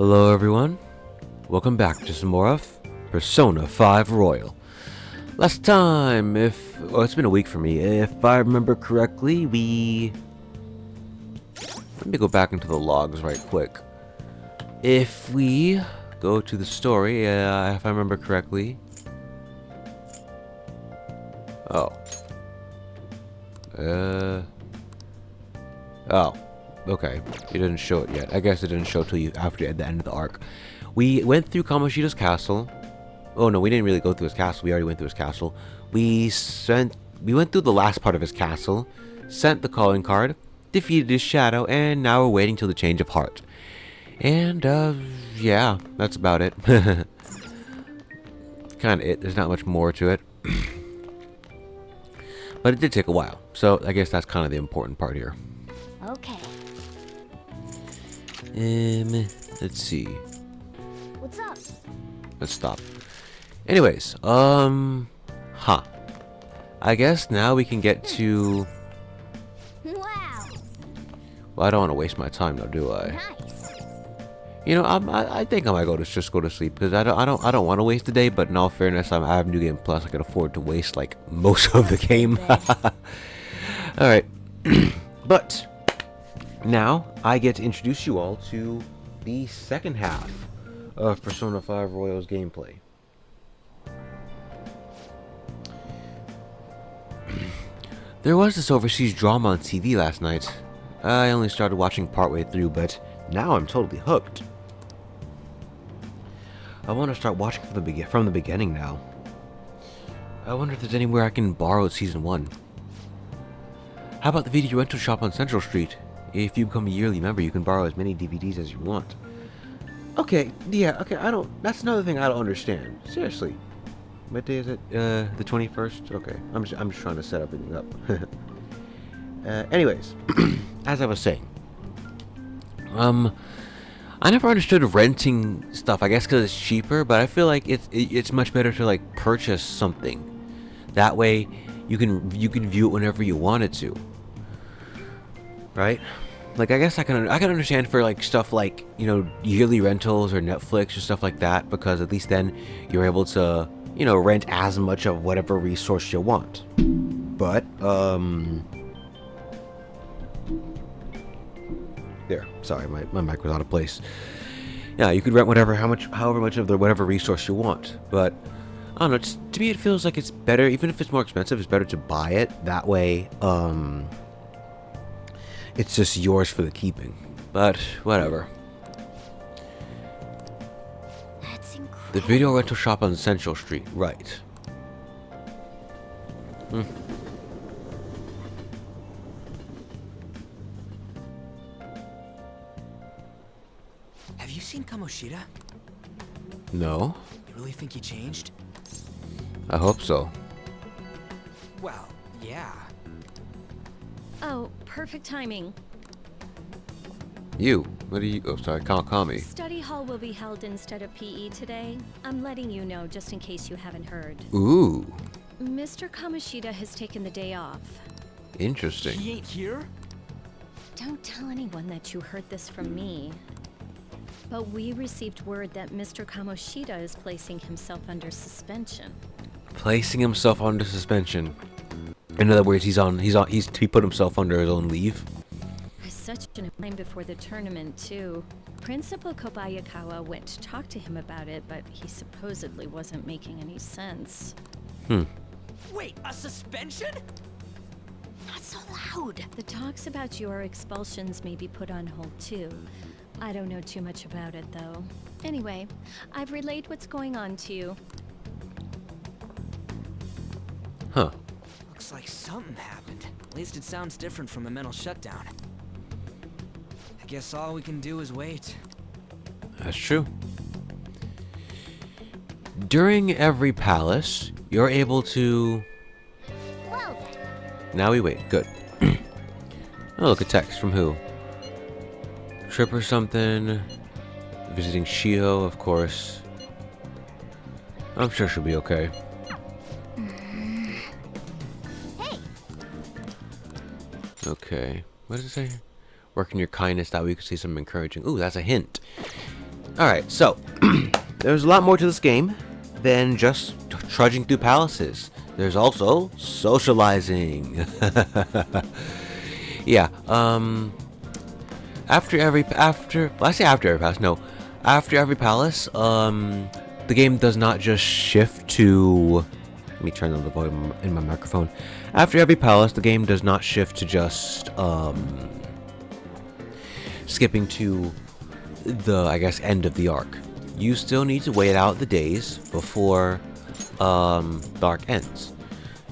Hello everyone, welcome back to some more of Persona 5 Royal. Last time, it's been a week for me, if I remember correctly, let me go back into the logs right quick. If we go to the story, if I remember correctly... Oh, okay. It didn't show it yet. I guess it didn't show till you after at the end of the arc. We went through Kamoshida's castle. Oh no, we didn't really go through his castle. We already went through his castle. We went through the last part of his castle, sent the calling card, defeated his shadow, and now we're waiting till the change of heart. And yeah, that's about it. Kind of it. There's not much more to it. But it did take a while, so I guess that's kind of the important part here. Okay. Let's see. What's up? Let's stop. Anyways, I guess now we can get to... Wow. Well, I don't want to waste my time though, do I? Nice. You know, I think I might just go to sleep because I don't want to waste the day. But in all fairness, I have New Game Plus. I can afford to waste like most of the game. All right, but now I get to introduce you all to the second half of Persona 5 Royal's gameplay. There was this overseas drama on TV last night. I only started watching partway through, but now I'm totally hooked. I want to start watching from the beginning now. I wonder if there's anywhere I can borrow season 1. How about the video rental shop on Central Street? If you become a yearly member, you can borrow as many DVDs as you want. Okay, yeah, okay, that's another thing I don't understand. Seriously. What day is it? The 21st? Okay, I'm just trying to set everything up. Anyways, as I was saying, I never understood renting stuff. I guess because it's cheaper, but I feel like it's much better to like purchase something. That way, you can view it whenever you wanted to. Right? Like I guess I can understand for like stuff like, you know, yearly rentals or Netflix or stuff like that, because at least then you're able to, you know, rent as much of whatever resource you want. But there, sorry, my mic was out of place. Yeah, you could rent however much of whatever resource you want. But I don't know, to me it feels like it's better, even if it's more expensive, it's better to buy it. That way, it's just yours for the keeping. But whatever. That's incredible. The video rental shop on Central Street, right? Have you seen Kamoshida? No, You really think he changed? I hope so. Well, yeah. Oh, perfect timing. You, what are you? Oh, sorry, can't call me. Study hall will be held instead of PE today. I'm letting you know just in case you haven't heard. Ooh, Mr. Kamoshida has taken the day off. interesting. He ain't here? Don't tell anyone that you heard this from me. But we received word that Mr. Kamoshida is placing himself under suspension. Placing himself under suspension. In other words, he put himself under his own leave. Such a time before the tournament, too. Principal Kobayakawa went to talk to him about it, but he supposedly wasn't making any sense. Wait, a suspension? Not so loud. The talks about your expulsions may be put on hold, too. I don't know too much about it, though. Anyway, I've relayed what's going on to you. Huh. Looks like something happened. At least it sounds different from a mental shutdown. I guess all we can do is wait. That's true. During every palace, you're able to... Well, Now we wait. Good. Oh, look, a text from who? Trip or something. Visiting Shiho, of course. I'm sure she'll be okay. hey, Okay. What does it say? Work in your kindness, that way you can see something encouraging. Ooh, that's a hint. Alright, so there's a lot more to this game than just trudging through palaces. There's also socializing. Yeah, after every palace, the game does not just shift to, let me turn on the volume in my microphone. After every palace, the game does not shift to just, skipping to the, I guess, end of the arc. You still need to wait out the days before, the arc ends.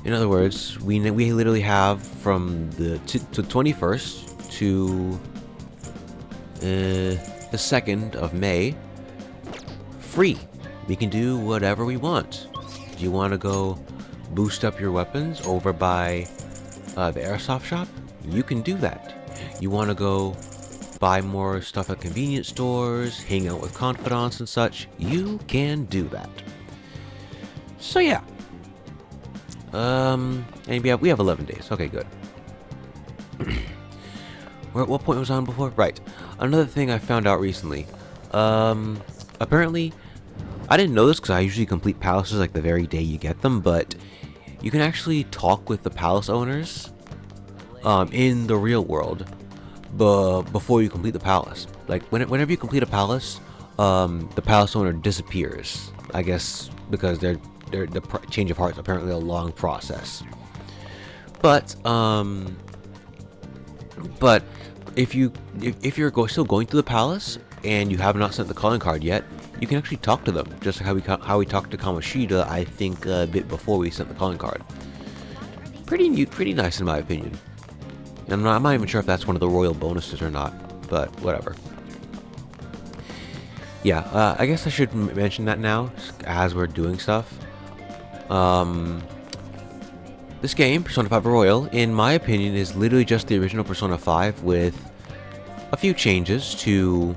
In other words, we literally have from the 21st to the 2nd of May free. We can do whatever we want. Do you want to go boost up your weapons over by the airsoft shop? You can do that. You want to go buy more stuff at convenience stores, hang out with confidants and such? You can do that. So yeah. And we have 11 days. Okay, good. What point was I on before? Right. Another thing I found out recently. Apparently, I didn't know this because I usually complete palaces like the very day you get them, but you can actually talk with the palace owners in the real world before you complete the palace. Like whenever you complete a palace, the palace owner disappears. I guess because the change of heart is apparently a long process. But if you're still going through the palace and you have not sent the calling card yet, you can actually talk to them, just like how we talked to Kamoshida, I think, a bit before we sent the calling card. Pretty neat, pretty nice in my opinion. And I'm not even sure if that's one of the royal bonuses or not, but whatever. Yeah, I guess I should mention that now, as we're doing stuff. This game, Persona 5 Royal, in my opinion, is literally just the original Persona 5 with a few changes to...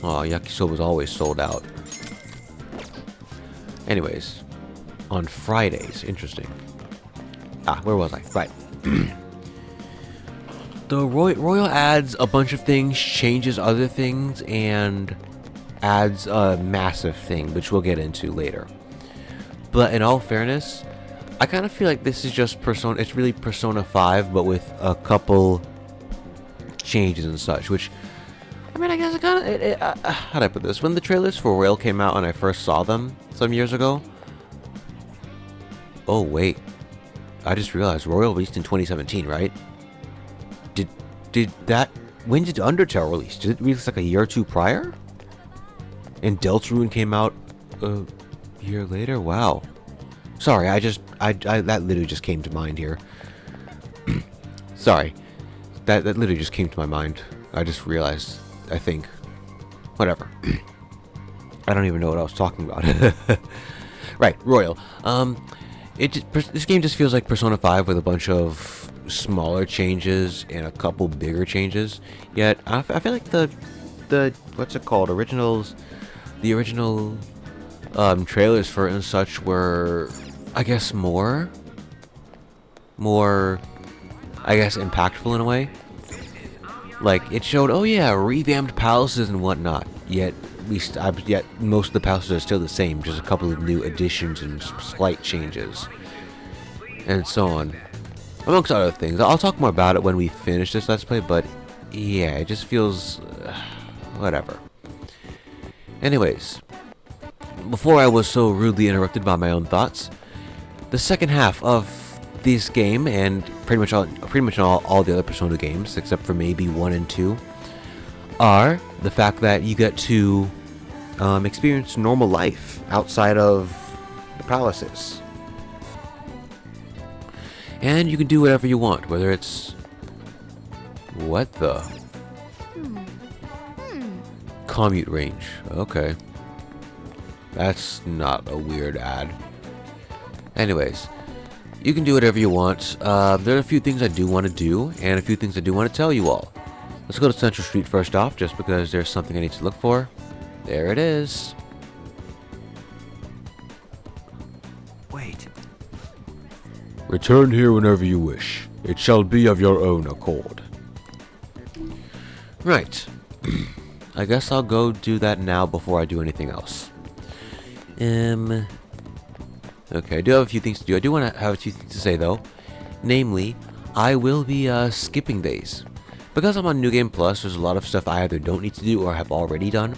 Oh, Yakisoba's always sold out. Anyways, on Fridays, interesting. Where was I? Right. The Royal adds a bunch of things, changes other things, and adds a massive thing, which we'll get into later. But in all fairness, I kind of feel like this is just Persona. It's really Persona 5, but with a couple changes and such. Which, I mean, I guess I kind of. How'd I put this? When the trailers for Royal came out and I first saw them some years ago. Oh wait, I just realized Royal released in 2017, right? Did that? When did Undertale release? Did it release like a year or two prior? And Deltarune came out a year later? Wow. Sorry, I that literally just came to mind here. Sorry. That literally just came to my mind. I just realized, I think. Whatever. I don't even know what I was talking about. Right, Royal. This game just feels like Persona 5 with a bunch of smaller changes and a couple bigger changes. Yet, I feel like the what's it called? The original trailers for it and such were, I guess, more, I guess, impactful in a way. Like, it showed, oh yeah, revamped palaces and whatnot. Yet most of the palaces are still the same, just a couple of new additions and slight changes, and so on, amongst other things. I'll talk more about it when we finish this Let's Play, but yeah, it just feels whatever. Anyways, before I was so rudely interrupted by my own thoughts, the second half of this game, and pretty much all the other Persona games, except for maybe 1 and 2, are the fact that you get to experience normal life outside of the palaces. And you can do whatever you want, whether it's... What the... Commute range. Okay. That's not a weird ad. Anyways, you can do whatever you want. There are a few things I do want to do, and a few things I do want to tell you all. Let's go to Central Street first off, just because there's something I need to look for. There it is. Wait. Return here whenever you wish. It shall be of your own accord. Right. I guess I'll go do that now before I do anything else. Okay, I do have a few things to do. I do want to have a few things to say, though. Namely, I will be skipping days. Because I'm on New Game Plus, there's a lot of stuff I either don't need to do or have already done.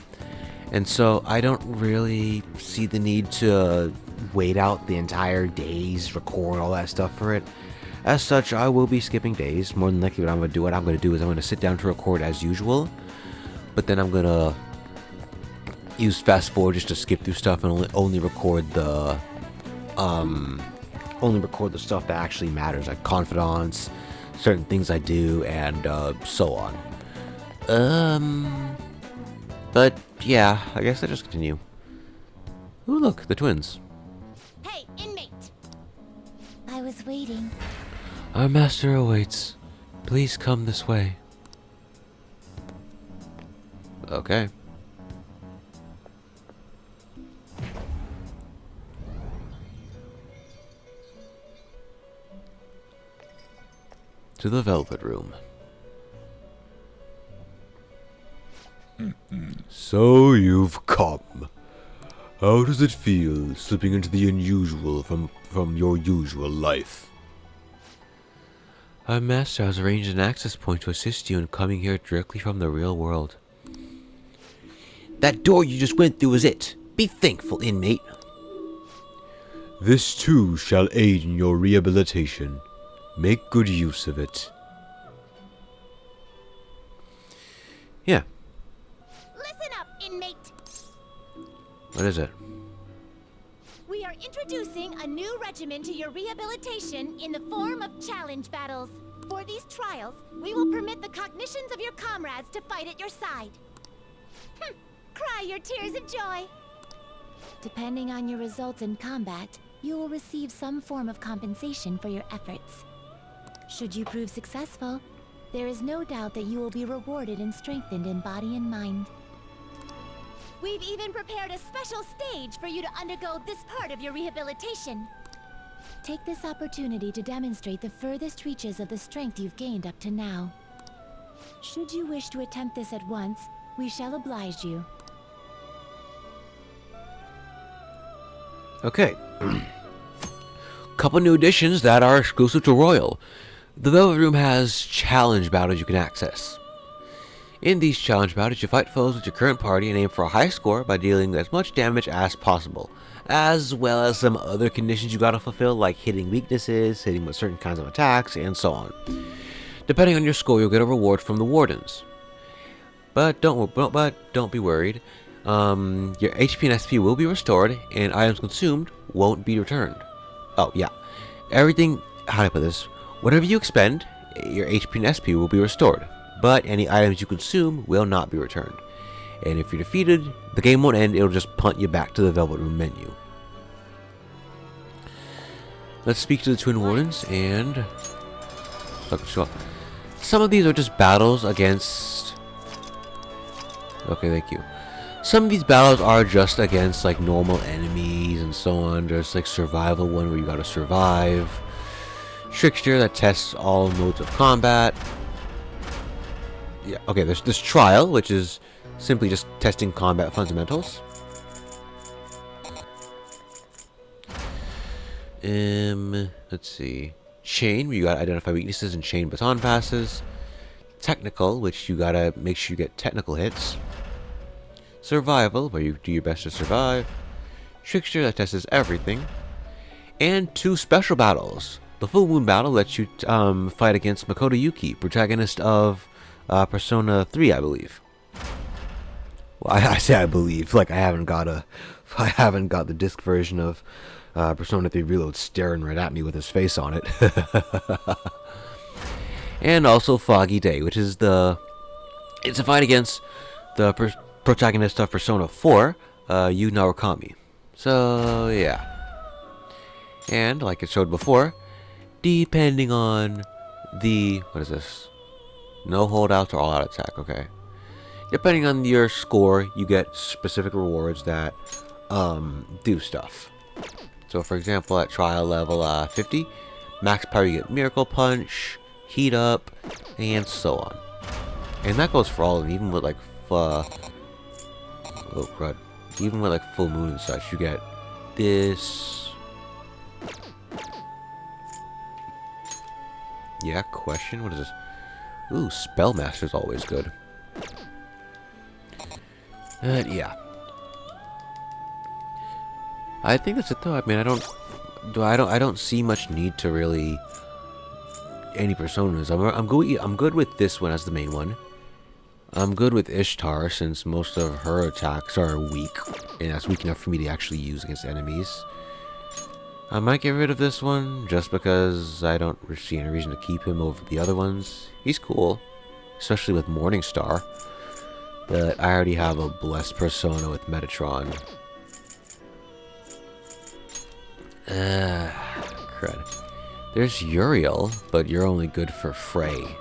And so I don't really see the need to wait out the entire days, record all that stuff for it. As such, I will be skipping days. More than likely what I'm going to do is I'm going to sit down to record as usual. But then I'm going to use fast forward just to skip through stuff and only record the stuff that actually matters, like confidants, certain things I do, and so on. But yeah, I guess I just continue. Ooh, look, the twins. Hey, inmate! I was waiting. Our master awaits. Please come this way. Okay. To the Velvet Room. So you've come. How does it feel, slipping into the unusual from your usual life? Our master has arranged an access point to assist you in coming here directly from the real world. That door you just went through is it. Be thankful, inmate. This too shall aid in your rehabilitation. Make good use of it. Yeah. Listen up, inmate! What is it? We are introducing a new regimen to your rehabilitation in the form of challenge battles. For these trials, we will permit the cognitions of your comrades to fight at your side. Cry your tears of joy. Depending on your results in combat, you will receive some form of compensation for your efforts. Should you prove successful, there is no doubt that you will be rewarded and strengthened in body and mind. We've even prepared a special stage for you to undergo this part of your rehabilitation. Take this opportunity to demonstrate the furthest reaches of the strength you've gained up to now. Should you wish to attempt this at once, we shall oblige you. Okay. Couple new additions that are exclusive to Royal. The Velvet Room has challenge battles you can access. In these challenge battles, you fight foes with your current party and aim for a high score by dealing as much damage as possible, as well as some other conditions you gotta fulfill, like hitting weaknesses, hitting with certain kinds of attacks, and so on. Depending on your score, you'll get a reward from the wardens. But don't be worried. Your HP and SP will be restored, and items consumed won't be returned. Oh yeah, everything. How do I put this? Whatever you expend, your HP and SP will be restored, but any items you consume will not be returned. And if you're defeated, the game won't end, it'll just punt you back to the Velvet Room menu. Let's speak to the Twin Wardens, and... look, sure. Some of these are just battles against... okay, thank you. Some of these battles are just against, like, normal enemies and so on. There's, like, survival one where you gotta survive. Trickster that tests all modes of combat. Yeah, okay, there's this trial, which is simply just testing combat fundamentals. Let's see. Chain, where you gotta identify weaknesses and chain baton passes. Technical, which you gotta make sure you get technical hits. Survival, where you do your best to survive. Trickster, that tests everything. And 2 special battles. The Full Moon Battle lets you fight against Makoto Yuki, protagonist of Persona 3, I believe. Well, I say I believe, like I haven't got the disc version of Persona 3 Reload staring right at me with his face on it. And also Foggy Day, which is it's a fight against the protagonist of Persona 4, Yu Narukami. So yeah. And like it showed before, depending on the... what is this? No holdouts or all-out attack, okay. Depending on your score, you get specific rewards that do stuff. So for example, at trial level 50, max power you get Miracle Punch, Heat Up, and so on. And that goes for all of them, even with like, oh crud. Even with like full moon and such, you get this. Yeah, question? What is this? Ooh, Spellmaster's always good. Yeah. I think that's it though. I mean, I don't see much need to really any personas. I'm good with this one as the main one. I'm good with Ishtar since most of her attacks are weak, and that's weak enough for me to actually use against enemies. I might get rid of this one just because I don't see any reason to keep him over the other ones. He's cool, especially with Morningstar. But I already have a blessed persona with Metatron. Crud. There's Uriel, but you're only good for Frey.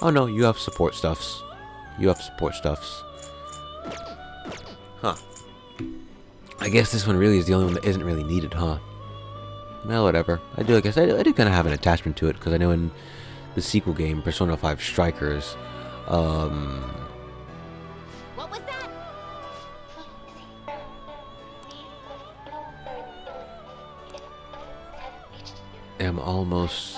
Oh no, you have support stuffs. You have support stuffs. Huh. I guess this one really is the only one that isn't really needed, huh? Well, whatever. I do kind of have an attachment to it, because I know in the sequel game, Persona 5 Strikers, What was that? am almost...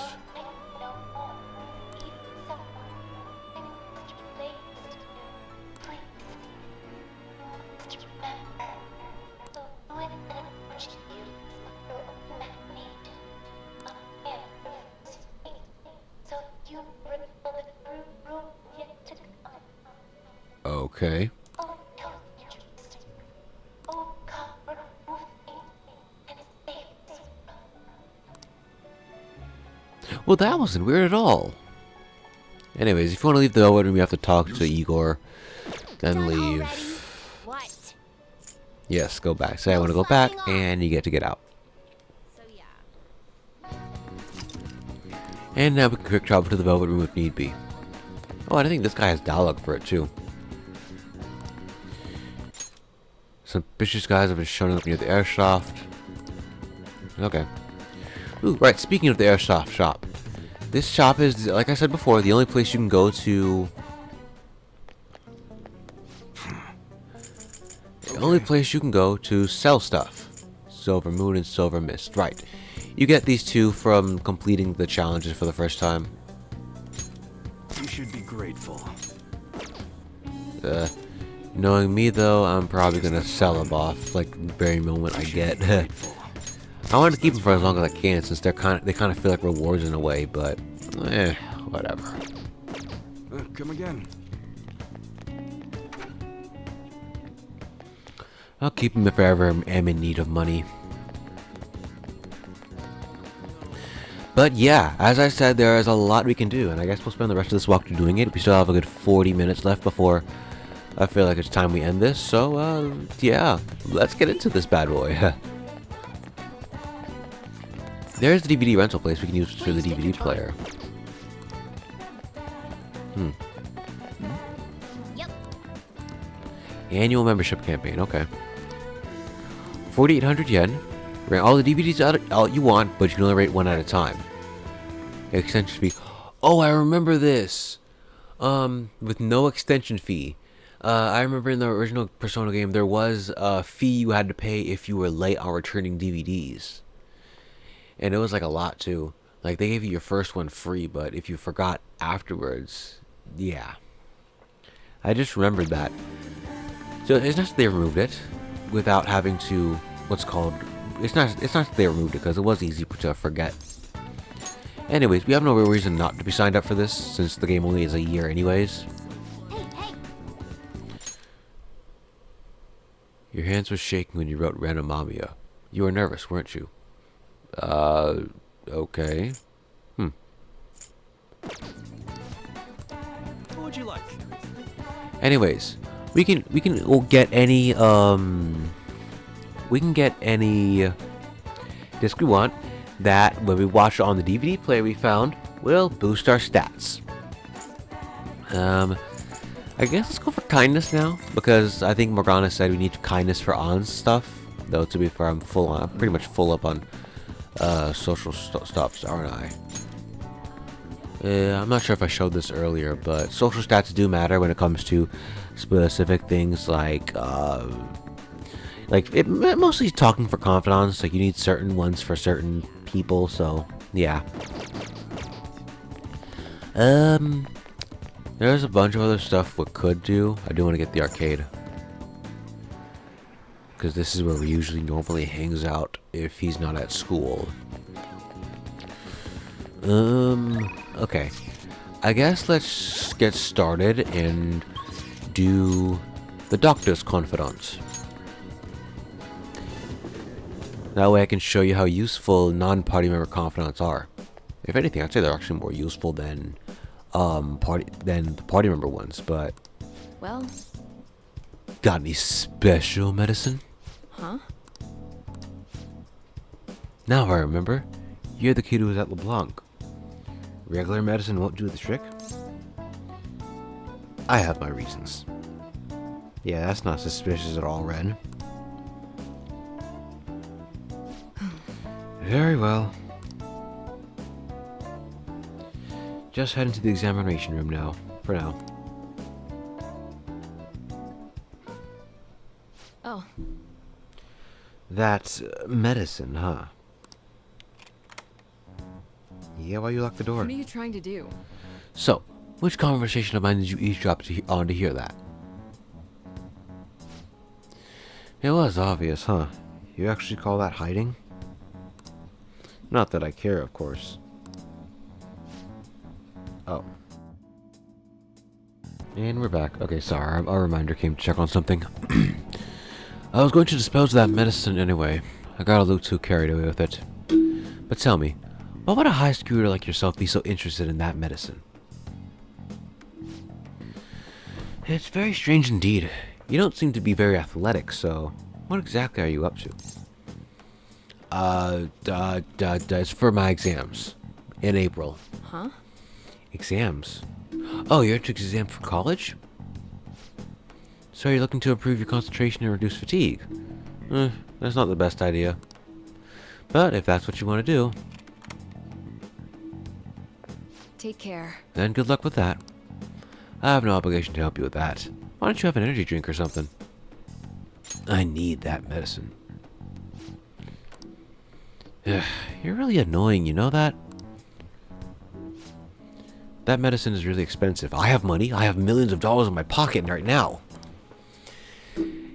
Okay. Well, that wasn't weird at all. Anyways, if you want to leave the Velvet Room, you have to talk to Igor. Then Done leave. already? What? Yes, go back. Say I want to go back, and you get to get out. So yeah. And now we can quick travel to the Velvet Room if need be. Oh, and I think this guy has dialogue for it too. Some vicious guys have been showing up near the airsoft. Okay. Ooh, right, speaking of the airsoft shop. This shop is, like I said before, the only place you can go to... The only place you can go to sell stuff. Silver Moon and Silver Mist. Right. You get these two from completing the challenges for the first time. You should be grateful. Knowing me though, I'm probably gonna sell them off like the very moment I get. I want to keep them for as long as I can, since they kind of feel like rewards in a way. But, whatever. Come again. I'll keep them if I ever am in need of money. But yeah, as I said, there is a lot we can do, and I guess we'll spend the rest of this walkthrough doing it. We still have a good 40 minutes left before I feel like it's time we end this. So, yeah, let's get into this bad boy. There's the DVD rental place we can use for the DVD player. Yep. Annual membership campaign, okay. 4,800 yen. Rent all the DVDs out you want, but you can only rate one at a time. Extension fee. Oh, I remember this. With no extension fee. I remember in the original Persona game, there was a fee you had to pay if you were late on returning DVDs. And it was like a lot too. Like they gave you your first one free, but if you forgot afterwards, yeah. I just remembered that. So it's not that they removed it without having to what's called. It's not that they removed it because it was easy to forget. Anyways, we have no real reason not to be signed up for this since the game only is a year anyways. Hey, hey. Your hands were shaking when you wrote Randomamia. You were nervous, weren't you? Okay. What would you like? Anyways, we can get any disc we want that when we watch it on the DVD player we found will boost our stats. I guess let's go for kindness now because I think Morgana said we need kindness for Ann's stuff. Though to be fair, I'm pretty much full up on social stuffs, aren't I? I'm not sure if I showed this earlier, but social stats do matter when it comes to specific things like mostly talking for confidants. Like you need certain ones for certain people. So yeah. There's a bunch of other stuff we could do. I do want to get the arcade because this is where we usually normally hangs out if he's not at school. Okay. I guess let's get started and do the Doctor's Confidant. That way I can show you how useful non-party member confidants are. If anything, I'd say they're actually more useful than the party member ones, but... Well... Got any special medicine? Huh? Now I remember. You're the kid who was at LeBlanc. Regular medicine won't do the trick? I have my reasons. Yeah, that's not suspicious at all, Ren. Very well. Just head into the examination room now, for now. Oh. That's medicine, huh? Yeah, why you lock the door? What are you trying to do? So, which conversation of mine did you eavesdrop on to hear that? It was obvious, huh? You actually call that hiding? Not that I care, of course. Oh. And we're back. Okay, sorry, our reminder came to check on something. I was going to dispose of that medicine anyway. I got a little too carried away with it. But tell me, why would a high schooler like yourself be so interested in that medicine? It's very strange indeed. You don't seem to be very athletic, so what exactly are you up to? It's for my exams. In April. Huh? Exams? Oh, you're into exam for college? So you're looking to improve your concentration and reduce fatigue? That's not the best idea. But if that's what you want to do, Take care. then good luck with that. I have no obligation to help you with that. Why don't you have an energy drink or something? I need that medicine. You're really annoying, you know that? That medicine is really expensive. I have money. I have millions of dollars in my pocket right now.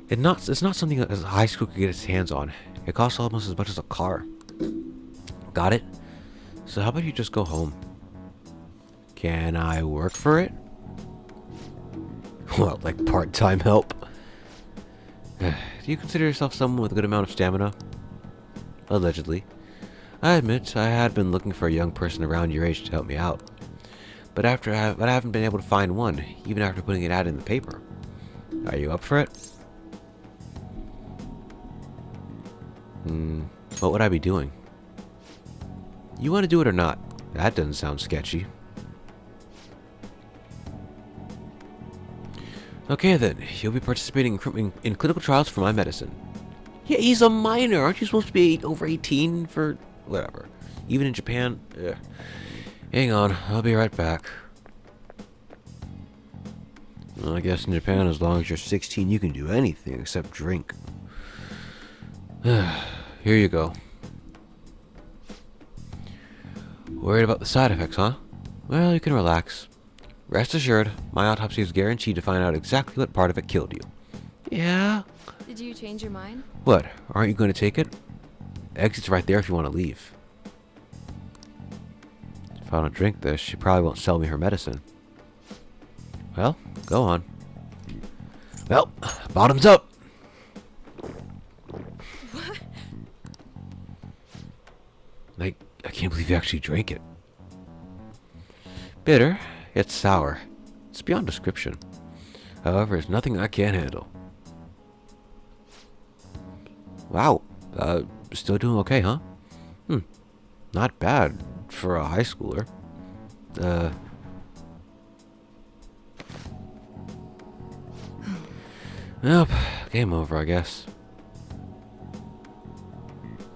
It's not something that a high school could get its hands on. It costs almost as much as a car. Got it? So how about you just go home? Can I work for it? Well, like part-time help? Do you consider yourself someone with a good amount of stamina? Allegedly. I admit, I had been looking for a young person around your age to help me out. But I haven't been able to find one, even after putting an ad in the paper. Are you up for it? What would I be doing? You want to do it or not? That doesn't sound sketchy. Okay then, you'll be participating in clinical trials for my medicine. Yeah, he's a minor. Aren't you supposed to be over 18 for... whatever. Even in Japan? Ugh. Hang on, I'll be right back. Well, I guess in Japan, as long as you're 16, you can do anything except drink. Here you go. Worried about the side effects, huh? Well, you can relax. Rest assured, my autopsy is guaranteed to find out exactly what part of it killed you. Yeah? Did you change your mind? What? Aren't you going to take it? Exit's right there if you want to leave. If I don't drink this, she probably won't sell me her medicine. Well, go on. Well, bottoms up! What? I can't believe you actually drank it. Bitter, it's sour. It's beyond description. However, it's nothing I can't handle. Wow, still doing okay, huh? Not bad for a high schooler. Nope, game over, I guess.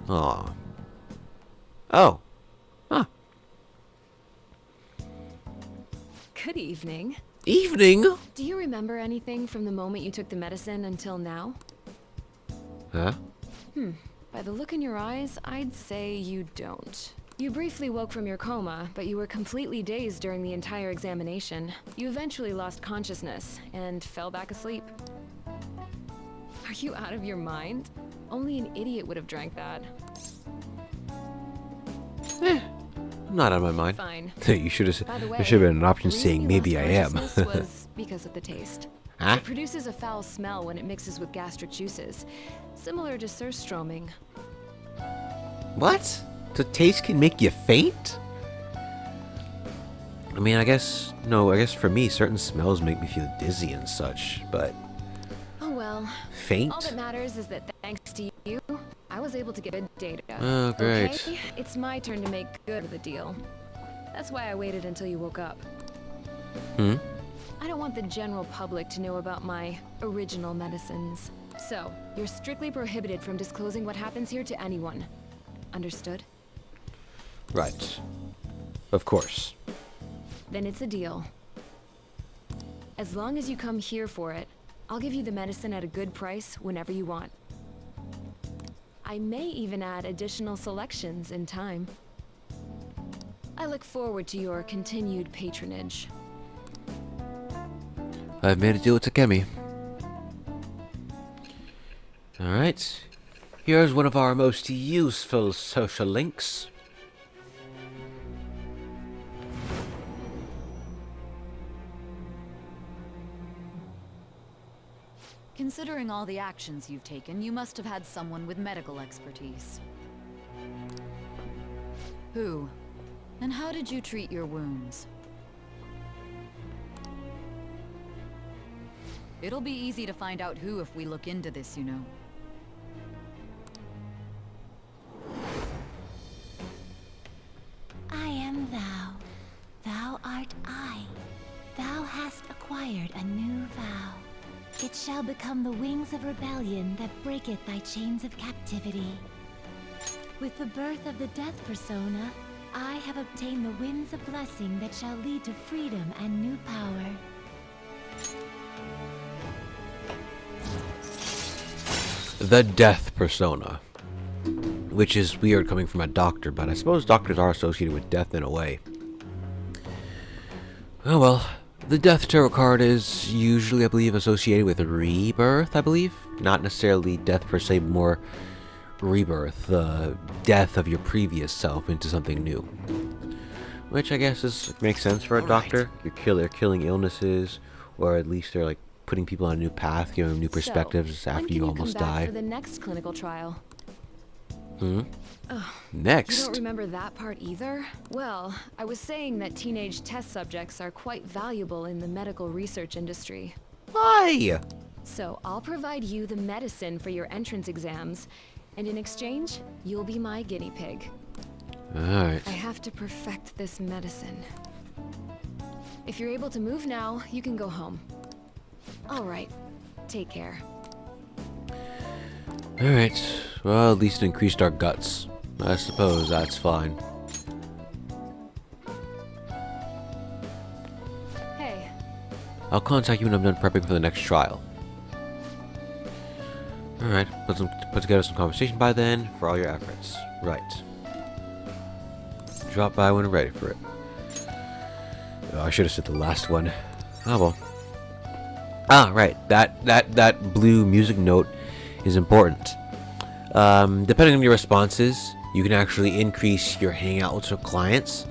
Aw. Oh. Huh. Good evening. Evening? Do you remember anything from the moment you took the medicine until now? Huh? By the look in your eyes, I'd say you don't. You briefly woke from your coma, but you were completely dazed during the entire examination. You eventually lost consciousness and fell back asleep. Are you out of your mind? Only an idiot would have drank that. I'm not out of my mind. Fine. You should have. By the way, There should have been an option the reason saying you maybe lost I am. consciousness was because of the taste. Huh? It produces a foul smell when it mixes with gastric juices, similar to surströmming. What? The taste can make you faint? I mean, I guess for me, certain smells make me feel dizzy and such, but Oh well. faint? All that matters is that thanks to you, I was able to get good data. Oh, great. Okay, it's my turn to make good of the deal. That's why I waited until you woke up. Hmm? I don't want the general public to know about my original medicines. So, you're strictly prohibited from disclosing what happens here to anyone. Understood? Right. Of course. Then it's a deal. As long as you come here for it, I'll give you the medicine at a good price whenever you want. I may even add additional selections in time. I look forward to your continued patronage. I've made a deal with Takemi. Alright. Here's one of our most useful social links. Considering all the actions you've taken, you must have had someone with medical expertise. Who? And how did you treat your wounds? It'll be easy to find out who if we look into this, you know. I am thou. Thou art I. Thou hast acquired a new vow. It shall become the wings of rebellion that breaketh thy chains of captivity. With the birth of the death persona, I have obtained the winds of blessing that shall lead to freedom and new power. The death persona. Which is weird coming from a doctor, but I suppose doctors are associated with death in a way. Oh well. The Death Tarot card is usually, I believe, associated with rebirth, I believe. Not necessarily death per se, but more rebirth. The death of your previous self into something new. Which I guess makes sense for a doctor. They're killing illnesses, or at least they're like putting people on a new path, giving them new perspectives after you almost come back die. for the next clinical trial? Next. You don't remember that part either? Well, I was saying that teenage test subjects are quite valuable in the medical research industry. Why? So I'll provide you the medicine for your entrance exams, and in exchange, you'll be my guinea pig. Alright. I have to perfect this medicine. If you're able to move now, you can go home. All right. Take care. Alright. Well, at least it increased our guts. I suppose that's fine. Hey, I'll contact you when I'm done prepping for the next trial. Alright, put together some conversation by then for all your efforts. Right. Drop by when we're ready for it. Oh, I should have said the last one. Oh well. Ah, right. That blue music note is important. Depending on your responses, you can actually increase your hangouts with clients,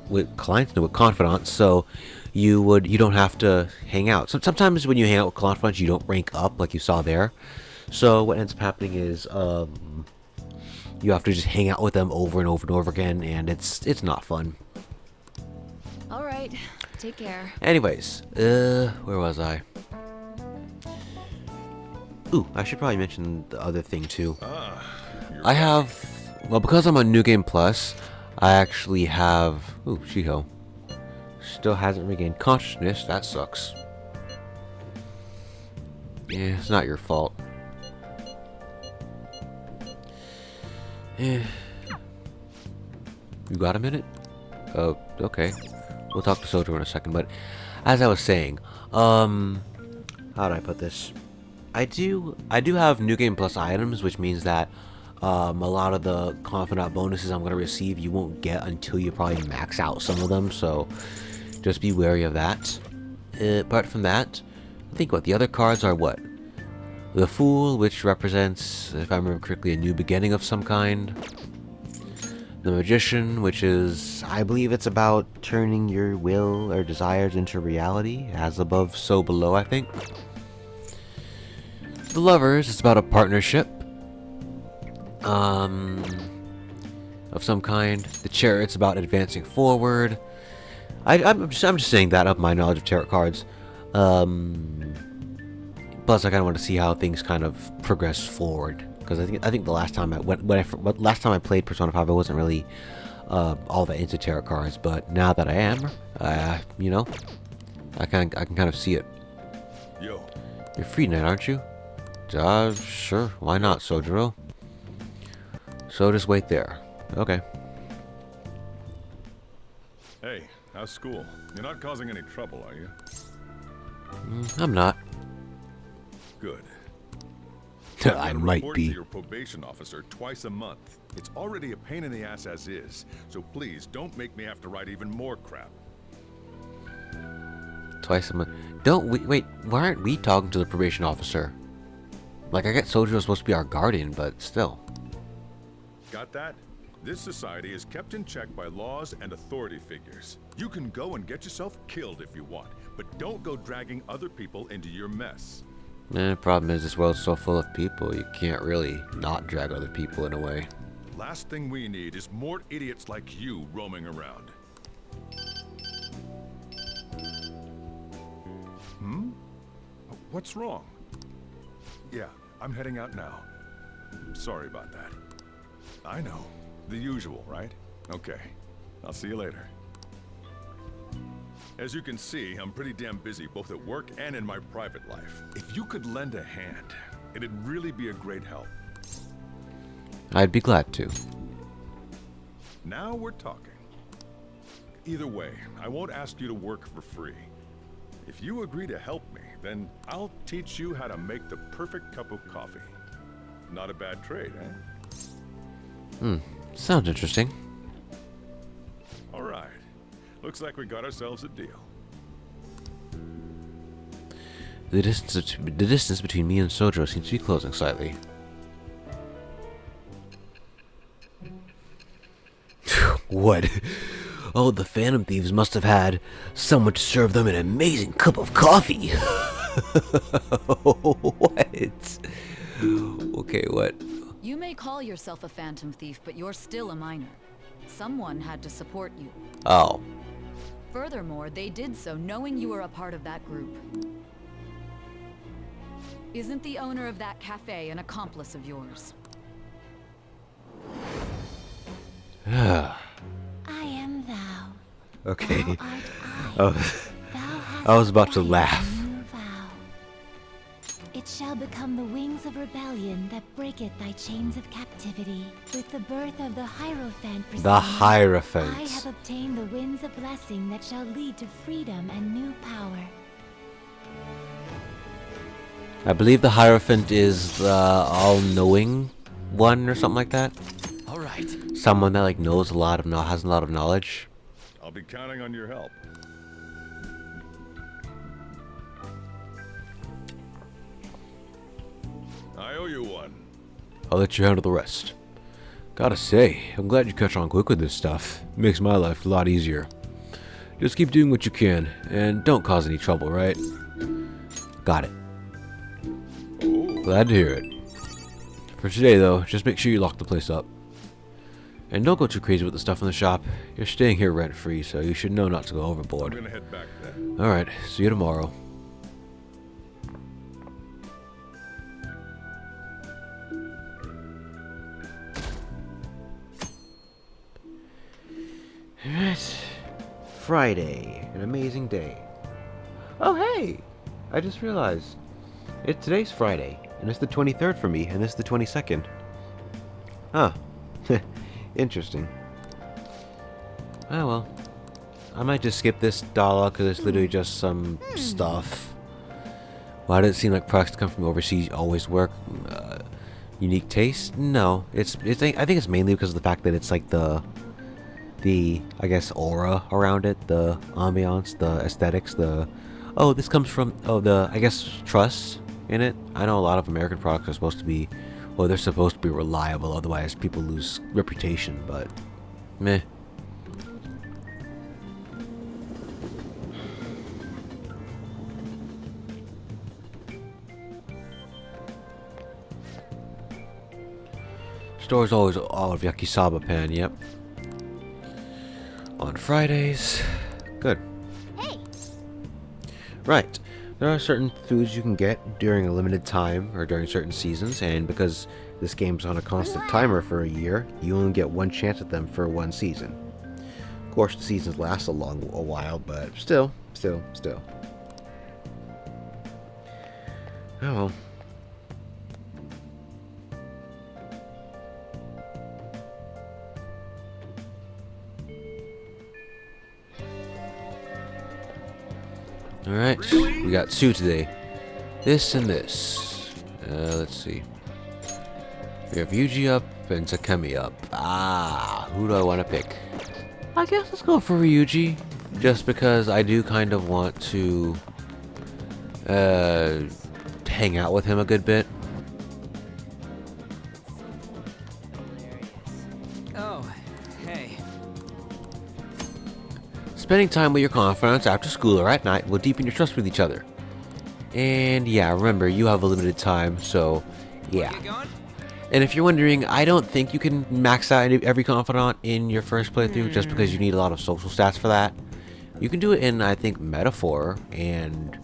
with confidants. So you don't have to hang out. Sometimes when you hang out with confidants, you don't rank up like you saw there. So what ends up happening is you have to just hang out with them over and over and over again, and it's not fun. all right. Take care. Anyways, where was I? Ooh, I should probably mention the other thing too. I have, well, because I'm on New Game Plus, I actually have, ooh, Shiho. Still hasn't regained consciousness, that sucks. Yeah, it's not your fault. Yeah. You got a minute? Oh, okay. We'll talk to Sojo in a second, but as I was saying, how do I put this? I do have New Game Plus items, which means that a lot of the Confidant bonuses I'm going to receive you won't get until you probably max out some of them, so just be wary of that. Apart from that, I think the other cards are what? The Fool, which represents, if I remember correctly, a new beginning of some kind. The Magician, which is, I believe it's about turning your will or desires into reality, as above, so below, I think. The Lovers, it's about a partnership of some kind. The Chariot's about advancing forward. I'm just saying that of my knowledge of tarot cards. Plus, I kind of want to see how things kind of progress forward, because I think the last time last time I played Persona 5, I wasn't really all that into tarot cards, but now that I am, you know, I can kind of see it. Yo. You're free tonight, aren't you? Sure. Why not, Sojiro? So just wait there. Okay. Hey, how's school? You're not causing any trouble, are you? I'm not. Good. I You might report be. to your probation officer twice a month. It's already a pain in the ass as is, so please don't make me have to write even more crap. Twice a month. Don't we wait? Why aren't we talking to the probation officer? Like, I get Sojiro's supposed to be our guardian, but still. Got that? This society is kept in check by laws and authority figures. You can go and get yourself killed if you want, but don't go dragging other people into your mess. Problem is, this world's so full of people, you can't really not drag other people in a way. Last thing we need is more idiots like you roaming around. What's wrong? Yeah, I'm heading out now. Sorry about that. I know. The usual, right? Okay. I'll see you later. As you can see, I'm pretty damn busy both at work and in my private life. If you could lend a hand, it'd really be a great help. I'd be glad to. Now we're talking. Either way, I won't ask you to work for free. If you agree to help me, then I'll teach you how to make the perfect cup of coffee. Not a bad trade, eh? Sounds interesting. All right. Looks like we got ourselves a deal. The distance between me and Sojo seems to be closing slightly. What? Oh, the Phantom Thieves must have had someone to serve them an amazing cup of coffee. What? Okay, what? You may call yourself a Phantom Thief, but you're still a minor. Someone had to support you. Oh. Furthermore, they did so knowing you were a part of that group. Isn't the owner of that cafe an accomplice of yours? I am thou. Okay. Thou art I. Oh, Thou hast I was about to acquired laugh. a new vow. It shall become the wings of rebellion that breaketh thy chains of captivity. With the birth of the Hierophant The proceeding, I Hierophant. have obtained the winds of blessing that shall lead to freedom and new power. I believe the Hierophant is the all-knowing one or something like that. All right. Someone that like knows a lot of has a lot of knowledge. I'll be counting on your help. I owe you one. I'll let you handle the rest. Gotta say, I'm glad you catch on quick with this stuff. It makes my life a lot easier. Just keep doing what you can, and don't cause any trouble, right? Got it. Glad to hear it. For today, though, just make sure you lock the place up. And don't go too crazy with the stuff in the shop. You're staying here rent-free, so you should know not to go I'm overboard. gonna head back then. Alright, see you tomorrow. Alright. Friday. An amazing day. Oh, hey! I just realized. Today's Friday, and it's the 23rd for me, and this is the 22nd. Huh. Interesting. Oh well. I might just skip this dialogue because it's literally just some stuff. Why does it seem like products that come from overseas always work? Unique taste? No, I think it's mainly because of the fact that it's like the I guess aura around it, the ambiance, the aesthetics, this comes from the I guess trust in it. I know a lot of American products are supposed to be, well, they're supposed to be reliable, otherwise people lose reputation, but meh. Store's always all of yakisoba pan, yep. On Fridays. Good. Hey, Right. There are certain foods you can get during a limited time or during certain seasons, and because this game's on a constant timer for a year, you only get one chance at them for one season. Of course, the seasons last a while, but still. Oh well. Alright, we got two today. This and this. Let's see. We have Yuji up and Takemi up. Who do I want to pick? I guess let's go for Ryuji. Just because I do kind of want to hang out with him a good bit. Oh, hey. Spending time with your confidants after school or at night will deepen your trust with each other. And yeah, remember, you have a limited time, so yeah. Get going? And if you're wondering, I don't think you can max out every confidant in your first playthrough just because you need a lot of social stats for that. You can do it in, I think, Metaphor and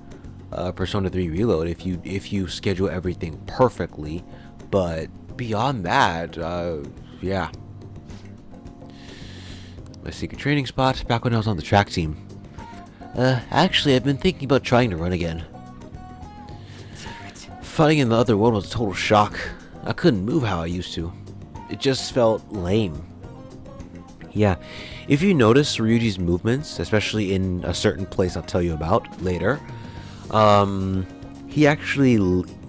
Persona 3 Reload if you schedule everything perfectly. But beyond that, yeah. My secret training spot back when I was on the track team. Actually, I've been thinking about trying to run again. Fighting in the other world was a total shock. I couldn't move how I used to. It just felt lame. Yeah, if you notice Ryuji's movements, especially in a certain place I'll tell you about later, he actually,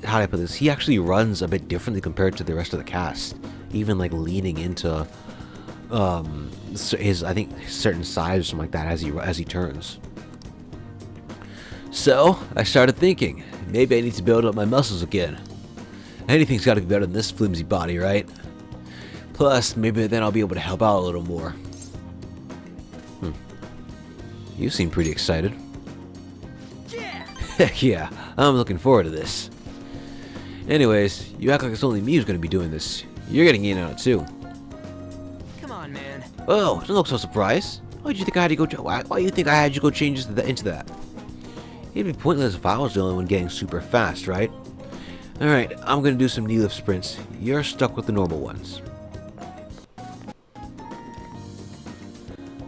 how do I put this? He actually runs a bit differently compared to the rest of the cast. Even like leaning into his, I think, certain size or something like that as he turns. So I started thinking, maybe I need to build up my muscles again. Anything's got to be better than this flimsy body, right? Plus, maybe then I'll be able to help out a little more. You seem pretty excited. Yeah! Heck yeah, I'm looking forward to this. Anyways, you act like it's only me who's going to be doing this. You're getting in on it too. Come on, man. Oh, don't look so surprised. Why do you think I had to go? Why do you think I had you go change into that? It'd be pointless if I was the only one getting super fast, right? Alright, I'm gonna do some knee lift sprints. You're stuck with the normal ones.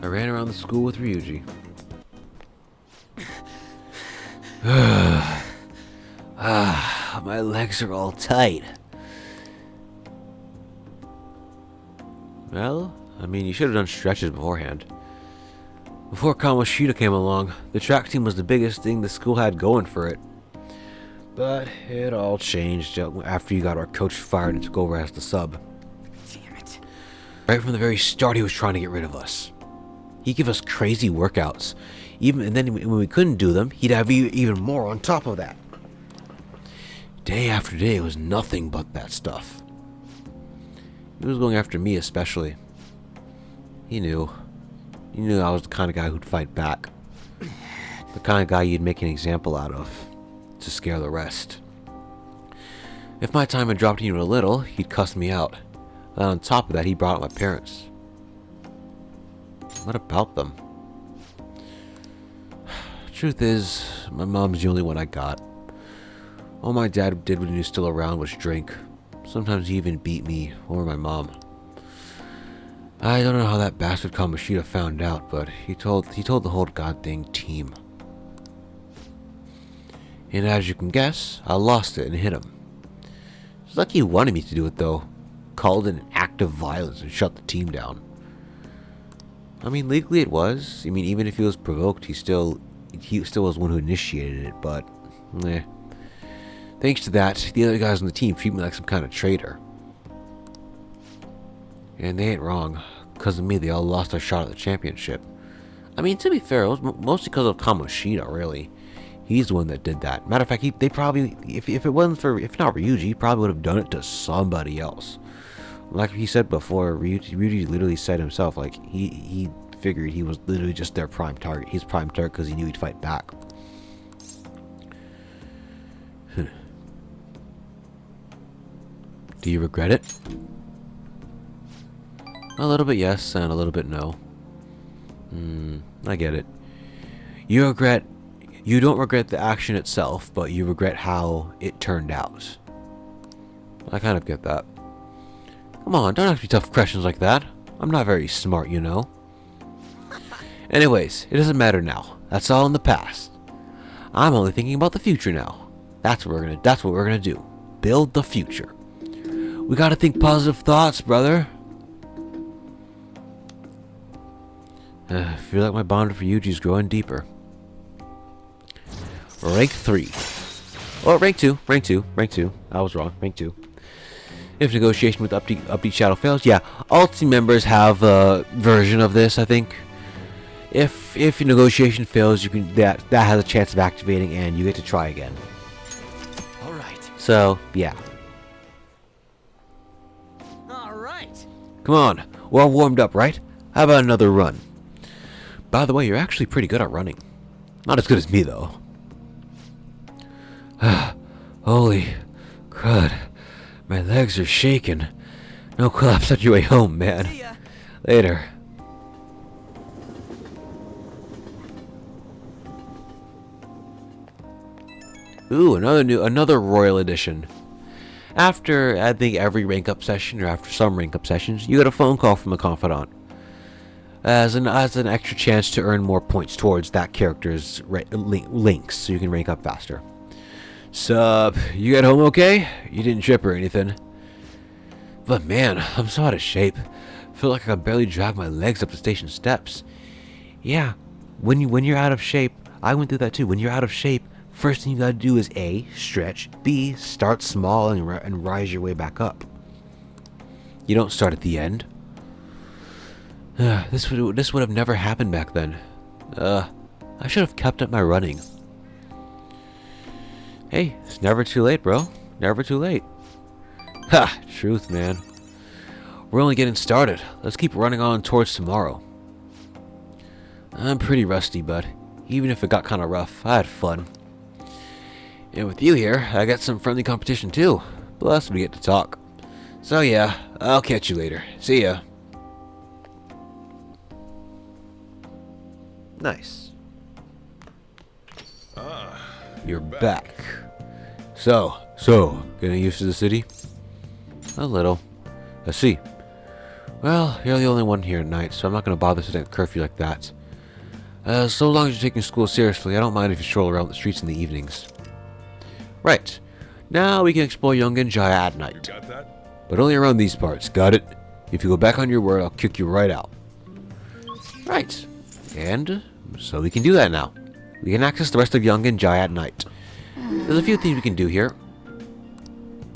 I ran around the school with Ryuji. My legs are all tight. Well, I mean, you should have done stretches beforehand. Before Kamoshida came along, the track team was the biggest thing the school had going for it. But it all changed after you got our coach fired and took over as the sub. Damn it. Right from the very start, he was trying to get rid of us. He'd give us crazy workouts. And then when we couldn't do them, he'd have even more on top of that. Day after day, it was nothing but that stuff. He was going after me especially. He knew. He knew I was the kind of guy who'd fight back. The kind of guy you'd make an example out of to scare the rest. If my time had dropped even a little, he'd cuss me out. And on top of that, he brought up my parents. What about them? Truth is, my mom's the only one I got. All my dad did when he was still around was drink. Sometimes he even beat me or my mom. I don't know how that bastard Kamoshida found out, but he told the whole goddamn team. And as you can guess, I lost it and hit him. It's like he wanted me to do it though. Called it an act of violence and shut the team down. I mean, legally it was. I mean, even if he was provoked, he still was one who initiated it, but eh. Thanks to that, the other guys on the team treat me like some kind of traitor. And they ain't wrong. Because of me, they all lost their shot at the championship. I mean, to be fair, it was mostly because of Kamoshida, really. He's the one that did that. Matter of fact, they probably, if it wasn't for, if not Ryuji, he probably would have done it to somebody else. Like he said before, Ryuji literally said himself, like, he figured he was literally just their prime target. He's prime target because he knew he'd fight back. Do you regret it? A little bit yes, and a little bit no. I get it. You don't regret the action itself, but you regret how it turned out. I kind of get that. Come on, don't ask me tough questions like that. I'm not very smart, you know. Anyways, it doesn't matter now. That's all in the past. I'm only thinking about the future now. That's what we're gonna do. Build the future. We gotta think positive thoughts, brother. I feel like my bond for Yuji is growing deeper. Rank 3. Oh, rank 2. I was wrong. Rank 2. If negotiation with upbeat shadow fails, yeah, all team members have a version of this, I think. If your negotiation fails, you can that has a chance of activating, and you get to try again. All right. So yeah. All right. Come on, we're all warmed up, right? How about another run? By the way, you're actually pretty good at running. Not as good as me, though. Holy crud. My legs are shaking. No collapse on your way home, man. See ya. Later. Ooh, another Royal Edition. After, I think, every rank up session, or after some rank up sessions, you get a phone call from a confidant. As an extra chance to earn more points towards that character's links, so you can rank up faster. Sup, you get home okay? You didn't trip or anything. But man, I'm so out of shape. I feel like I can barely drag my legs up the station steps. Yeah, when you're out of shape, I went through that too. When you're out of shape, first thing you gotta do is A, stretch, B, start small and rise your way back up. You don't start at the end. This would have never happened back then. I should have kept up my running. Hey, it's never too late, bro. Never too late. Ha! Truth, man. We're only getting started. Let's keep running on towards tomorrow. I'm pretty rusty, but even if it got kind of rough, I had fun. And with you here, I got some friendly competition too. Plus, we get to talk. So yeah, I'll catch you later. See ya. Nice. You're back. So, getting used to the city? A little. I see. Well, you're the only one here at night, so I'm not going to bother setting a curfew like that. So long as you're taking school seriously, I don't mind if you stroll around the streets in the evenings. Right. Now we can explore Yongen Jaya at night. You got that? But only around these parts, got it? If you go back on your word, I'll kick you right out. Right. And so we can do that now. We can access the rest of Yongen Jaya at night. There's a few things we can do here.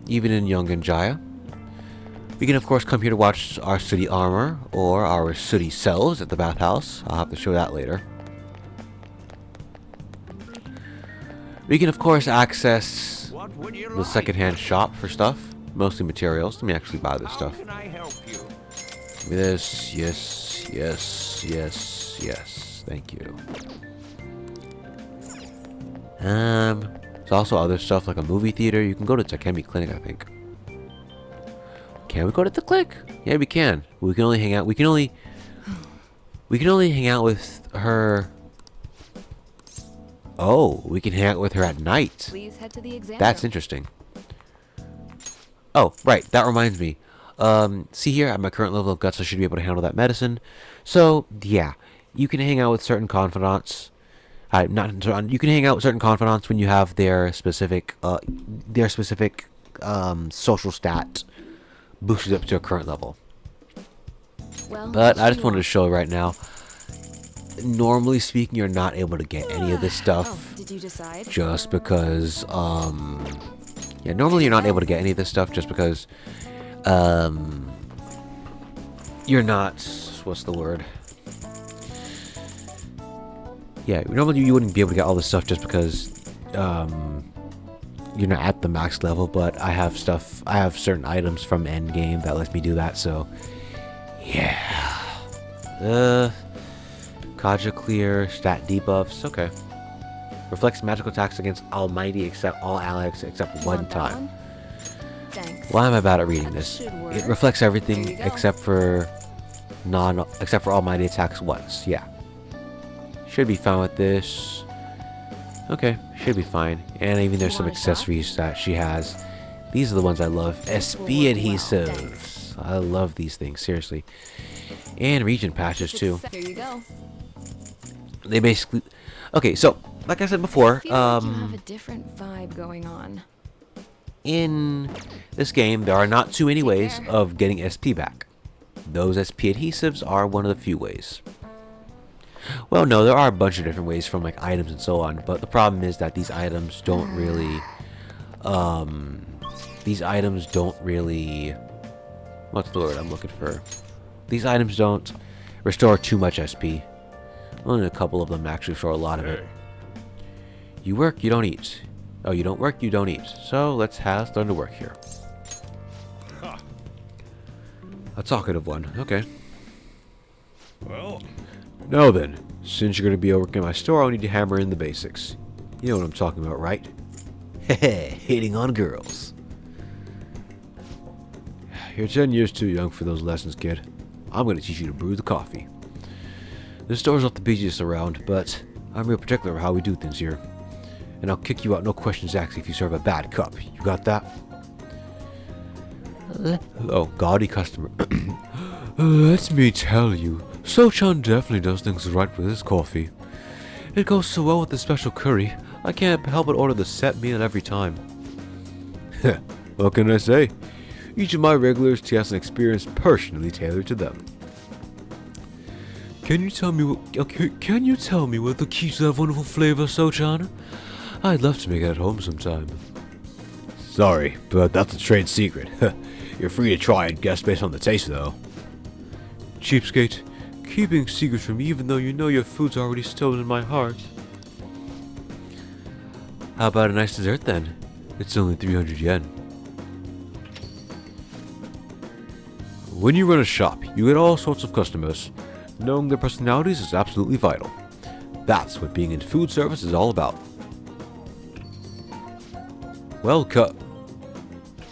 Even in Yongen Jaya. We can of course come here to watch our city armor or our city selves at the bathhouse. I'll have to show that later. We can of course access the secondhand shop for stuff. Mostly materials. Let me actually buy this stuff. Can I help you? Give me this. Yes. Thank you. There's also other stuff like a movie theater. You can go to Takemi Clinic, I think. Can we go to the clinic? Yeah, we can. We can only hang out. We can only hang out with her. Oh, we can hang out with her at night. Please head to the exam That's room. interesting. Oh, right. That reminds me. See here, at my current level of guts, I should be able to handle that medicine. So, yeah. You can hang out with certain confidants. You can hang out with certain confidants when you have their specific social stat boosted up to a current level. Well, But what I you just wanted to want? show right now. Normally speaking, you're not able to get any of this stuff. Oh, did you decide? Just because, yeah, normally you're not able to get any of this stuff just because, you're not, what's the word? Yeah, normally you wouldn't be able to get all this stuff just because, you're not at the max level, but I have certain items from endgame that lets me do that, so, yeah. Kaja clear, stat debuffs, okay. Reflects magical attacks against Almighty except all allies except one Want that time. one? Thanks. Why am I bad at reading That this? should It work. reflects everything There you go. except for Almighty attacks once. Yeah. Should be fine with this. Okay, should be fine. And even there's You some want a shot? accessories that she has. These are the ones I love. This will SP work well, adhesives. I love these things, seriously. And region patches too. Here you go. They basically... Okay, so, like I said before, I feel like you have a different vibe going on. in this game, there are not too many ways care. of getting SP back. Those SP adhesives are one of the few ways. Well, no, there are a bunch of different ways from like items and so on, but the problem is that these items don't really, what's the word I'm looking for? These items don't restore too much SP. Only a couple of them actually restore a lot of it. You work, you don't eat. Oh, you don't work, you don't eat. So let's learn to work here. A talkative one, okay. Well, Now then, since you're going to be working in my store, I'll need to hammer in the basics. You know what I'm talking about, right? Heh, hitting on girls. You're 10 years too young for those lessons, kid. I'm going to teach you to brew the coffee. This store's not the busiest around, but I'm real particular about how we do things here. And I'll kick you out, no questions asked, if you serve a bad cup. You got that? Oh, gaudy customer. Let me tell you, So-chan definitely does things right with his coffee. It goes so well with the special curry, I can't help but order the set meal every time. What can I say? Each of my regulars has an experience personally tailored to them. Can you tell me what the key to that wonderful flavor, So-chan? I'd love to make it at home sometime. Sorry, but that's a trade secret. You're free to try and guess based on the taste, though. Cheapskate, keeping secrets from me even though you know your food's already stolen in my heart. How about a nice dessert then? It's only 300 yen. When you run a shop, you get all sorts of customers. Knowing their personalities is absolutely vital. That's what being in food service is all about. Well cut.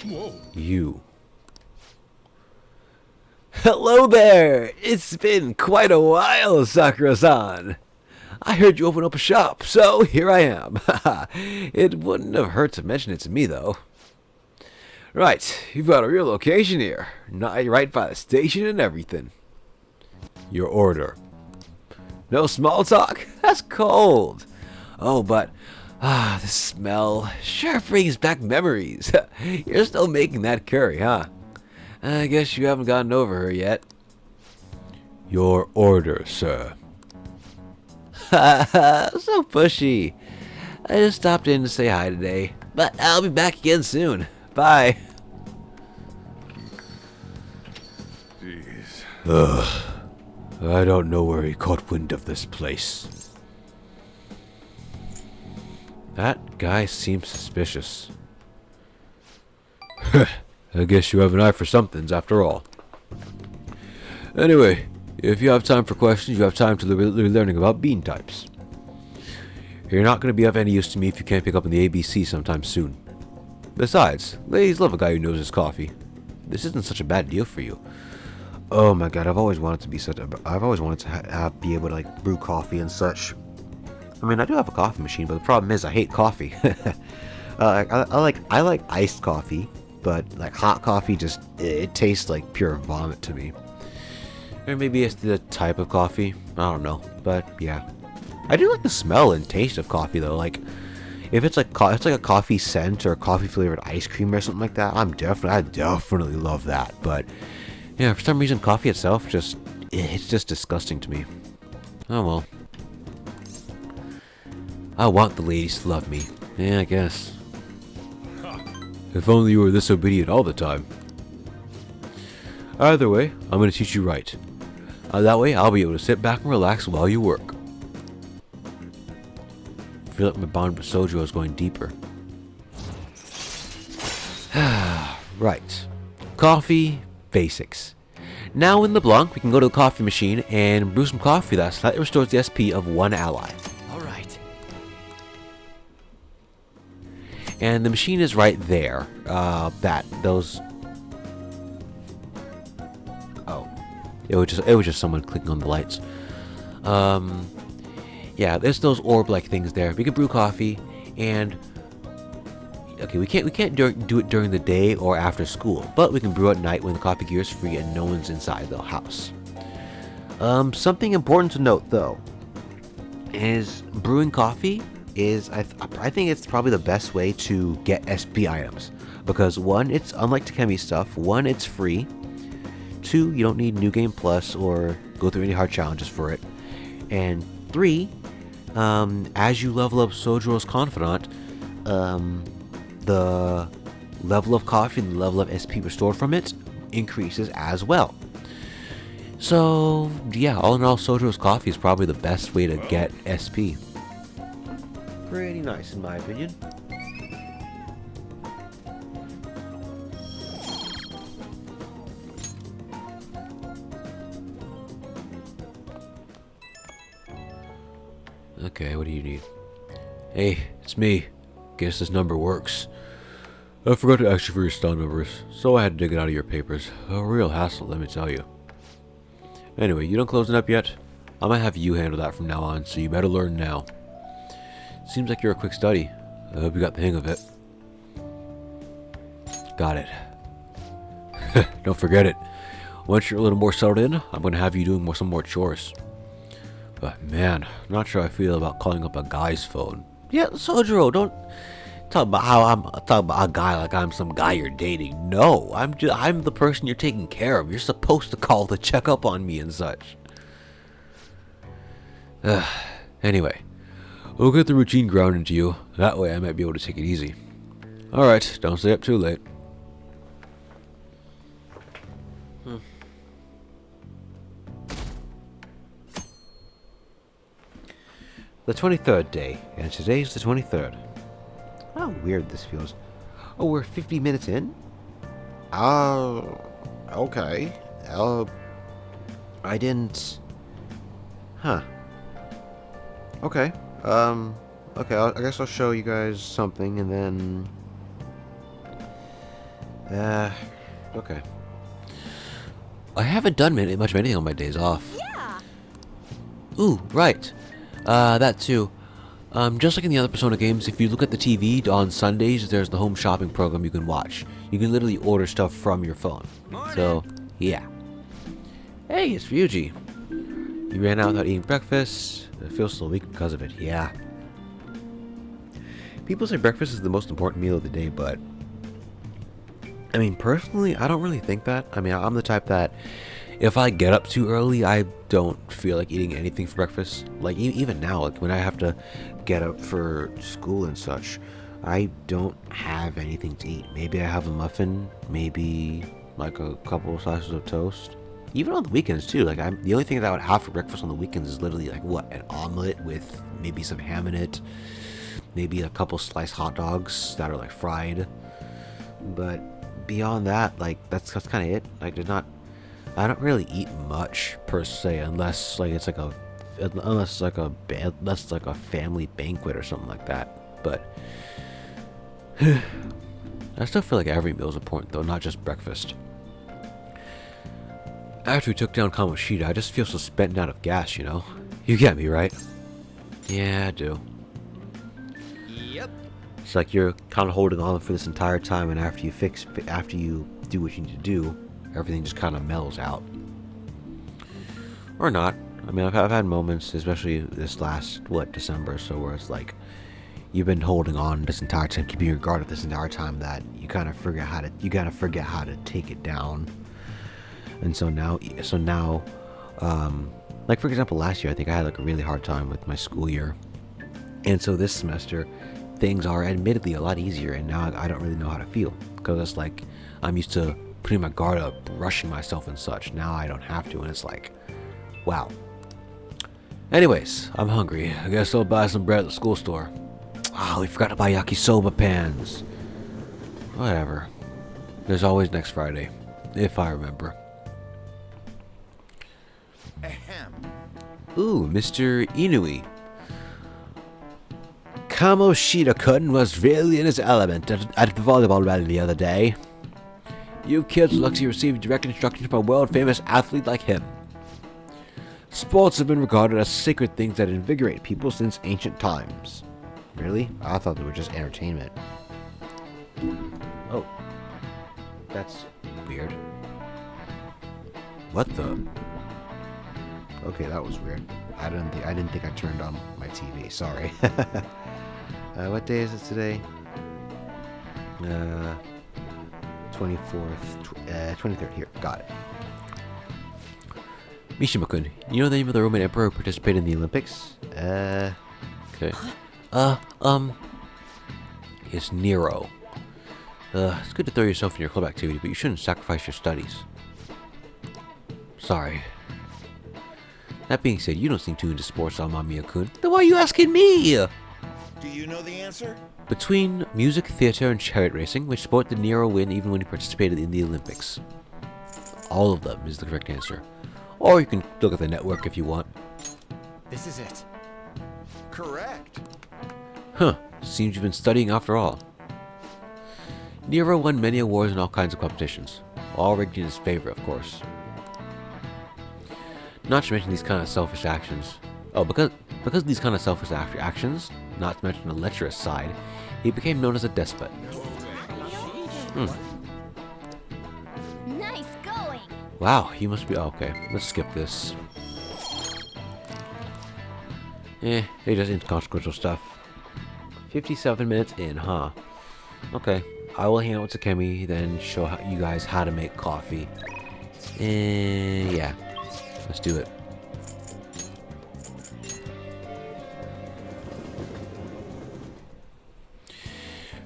whoa. You. Hello there! It's been quite a while, Sakura-san. I heard you open up a shop, so here I am. It wouldn't have hurt to mention it to me, though. Right, you've got a real location here. Right by the station and everything. Your order. No small talk? That's cold. Oh, but, the smell sure brings back memories. You're still making that curry, huh? I guess you haven't gotten over her yet. Your order, sir. So pushy. I just stopped in to say hi today, but I'll be back again soon. Bye. Jeez. I don't know where he caught wind of this place. That guy seems suspicious. I guess you have an eye for somethings, after all. Anyway, if you have time for questions, you have time to be learning about bean types. You're not going to be of any use to me if you can't pick up on the ABC sometime soon. Besides, ladies love a guy who knows his coffee. This isn't such a bad deal for you. Oh my god, I've always wanted to be be able to like brew coffee and such. I mean, I do have a coffee machine, but the problem is I hate coffee. I like iced coffee, but like hot coffee it tastes like pure vomit to me. Or maybe it's the type of coffee. I don't know, but yeah. I do like the smell and taste of coffee though. Like if it's like a coffee scent or coffee flavored ice cream or something like that, I definitely love that. But yeah, for some reason coffee itself just It's just disgusting to me. Oh well. I want the ladies to love me. Yeah, I guess. If only you were this obedient all the time. Either way, I'm going to teach you right. That way, I'll be able to sit back and relax while you work. I feel like my bond with Sojiro is going deeper. Right. Coffee basics. Now in LeBlanc, we can go to the coffee machine and brew some coffee that slightly restores the SP of one ally. Alright. And the machine is right there. Those. Oh, it was just someone clicking on the lights. Yeah, there's those orb-like things there. We can brew coffee, and okay, we can't do it during the day or after school, but we can brew at night when the coffee gear is free and no one's inside the house. Something important to note though is brewing coffee is I think it's probably the best way to get SP items, because one, it's unlike Takemi stuff. One, it's free. Two, you don't need New Game Plus or go through any hard challenges for it. And three, as you level up Sojiro's Confidant, the level of coffee and the level of SP restored from it increases as well. So yeah, all in all, Sojiro's coffee is probably the best way to get SP. Pretty nice in my opinion. Okay, what do you need? Hey, it's me. Guess this number works. I forgot to ask you for your stun numbers, so I had to dig it out of your papers. A real hassle, let me tell you. Anyway, you don't close it up yet? I might have you handle that from now on, so you better learn now. Seems like you're a quick study. I hope you got the hang of it. Got it. Don't forget it. Once you're a little more settled in, I'm going to have you doing some more chores. But man, I'm not sure how I feel about calling up a guy's phone. Yeah, Sojiro, don't talk about how I'm talking about a guy like I'm some guy you're dating. No, I'm the person you're taking care of. You're supposed to call to check up on me and such. Anyway, we'll get the routine ground into you. That way I might be able to take it easy. Alright, don't stay up too late. The 23rd day, and today's the 23rd. How weird this feels. Oh, we're 50 minutes in? Okay. I didn't... Huh. Okay. Okay, I guess I'll show you guys something, and then... okay. I haven't done much of anything on my days off. Yeah. Ooh, right. That too. Just like in the other Persona games, if you look at the TV on Sundays, there's the home shopping program you can watch. You can literally order stuff from your phone. Morning. So, yeah. Hey, it's Ryuji. You ran out without eating breakfast. I feel so weak because of it. Yeah. People say breakfast is the most important meal of the day, but... I mean, personally, I don't really think that. I mean, I'm the type that... if I get up too early, I don't feel like eating anything for breakfast. Like, even now, like when I have to get up for school and such, I don't have anything to eat. Maybe I have a muffin, maybe like a couple of slices of toast. Even on the weekends too. Like, the only thing that I would have for breakfast on the weekends is literally like what, an omelet with maybe some ham in it, maybe a couple sliced hot dogs that are like fried. But beyond that, like that's kind of it. Like, I don't really eat much per se, unless like it's like a family banquet or something like that. But I still feel like every meal is important, though, not just breakfast. After we took down Kamoshida, I just feel so spent and out of gas, you know? You get me, right? Yeah, I do. Yep. It's like you're kind of holding on for this entire time, and after you do what you need to do, everything just kind of mellows out. Or not. I mean, I've had moments, especially this last, December or so, where it's like, you've been holding on this entire time, keeping your guard up this entire time, that you kind of forget how to take it down. And so now, Like, for example, last year, I think I had, like, a really hard time with my school year. And so this semester, things are admittedly a lot easier, and now I don't really know how to feel. Because it's like, I'm used to putting my guard up, rushing myself and such. Now I don't have to, and it's like, wow. Anyways, I'm hungry. I guess I'll buy some bread at the school store. Oh, we forgot to buy yakisoba pans. Whatever. There's always next Friday, if I remember. Ahem. Ooh, Mr. Inui. Kamoshida-kun was really in his element at the volleyball rally the other day. You kids are lucky to receive direct instruction from a world-famous athlete like him. Sports have been regarded as sacred things that invigorate people since ancient times. Really? I thought they were just entertainment. Oh. That's weird. What the? Okay, that was weird. I didn't think I turned on my TV. Sorry. What day is it today? 24th, 23rd. Here, got it. Mishima-kun, you know the name of the Roman emperor who participated in the Olympics? Okay. It's Nero. It's good to throw yourself in your club activity, but you shouldn't sacrifice your studies. Sorry. That being said, you don't seem too into sports, Amamiya-kun. Then why are you asking me? Do you know the answer? Between music, theater, and chariot racing, which sport did Nero win even when he participated in the Olympics? All of them is the correct answer. Or you can look at the network if you want. This is it. Correct. Huh, seems you've been studying after all. Nero won many awards in all kinds of competitions, all rigged in his favor, of course. Not to mention these kind of selfish actions. Oh, because of these kind of selfish actions, not to mention the lecherous side, he became known as a despot. Nice going. Wow, he must be... Oh, okay, let's skip this. He does inconsequential stuff. 57 minutes in, huh? Okay, I will hang out with Takemi, then show you guys how to make coffee. Yeah, let's do it.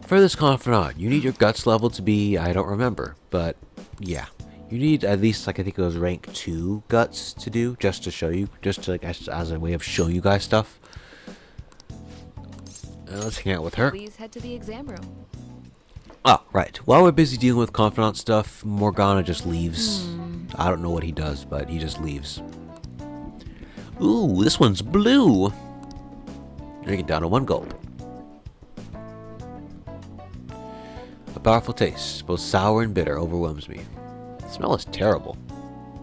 For this confidant, you need your guts level to be, I don't remember, but yeah. You need at least, like, I think it was rank 2 guts to do, just to show you, just to, like, as a way of showing you guys stuff. Let's hang out with her. Please head to the exam room. Oh, right. While we're busy dealing with confidant stuff, Morgana just leaves. I don't know what he does, but he just leaves. Ooh, this one's blue. Drink it down to 1 gulp. A powerful taste, both sour and bitter, overwhelms me. The smell is terrible.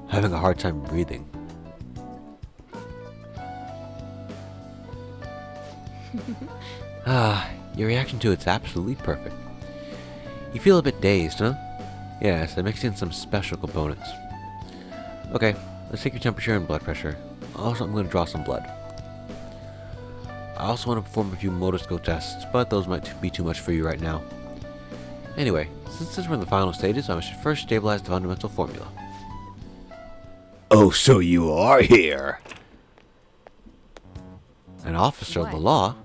Having a hard time breathing. Your reaction to it's absolutely perfect. You feel a bit dazed, huh? Yes, I mixed in some special components. Okay, let's take your temperature and blood pressure. Also, I'm going to draw some blood. I also want to perform a few motor skill tests, but those might be too much for you right now. Anyway, since we're in the final stages, I should first stabilize the fundamental formula. Oh, so you are here! An officer of the law?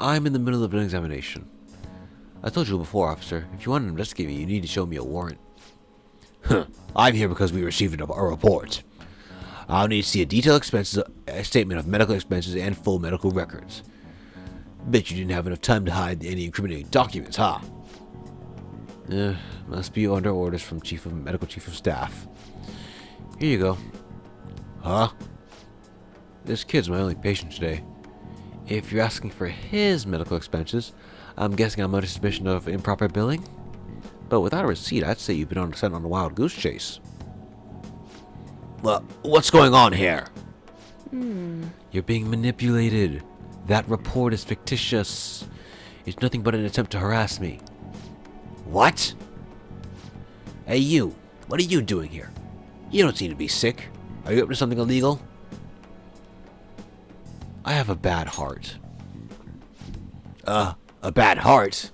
I'm in the middle of an examination. I told you before, officer, if you want to investigate me, you need to show me a warrant. Huh, I'm here because we received a report. I'll need to see a detailed expenses, a statement of medical expenses, and full medical records. Bet you didn't have enough time to hide any incriminating documents, huh? Must be under orders from Medical Chief of Staff. Here you go. Huh? This kid's my only patient today. If you're asking for his medical expenses, I'm guessing I'm under suspicion of improper billing? But without a receipt, I'd say you've been sent on a wild goose chase. Well, what's going on here? You're being manipulated. That report is fictitious. It's nothing but an attempt to harass me. What? Hey you, what are you doing here? You don't seem to be sick. Are you up to something illegal? I have a bad heart. A bad heart?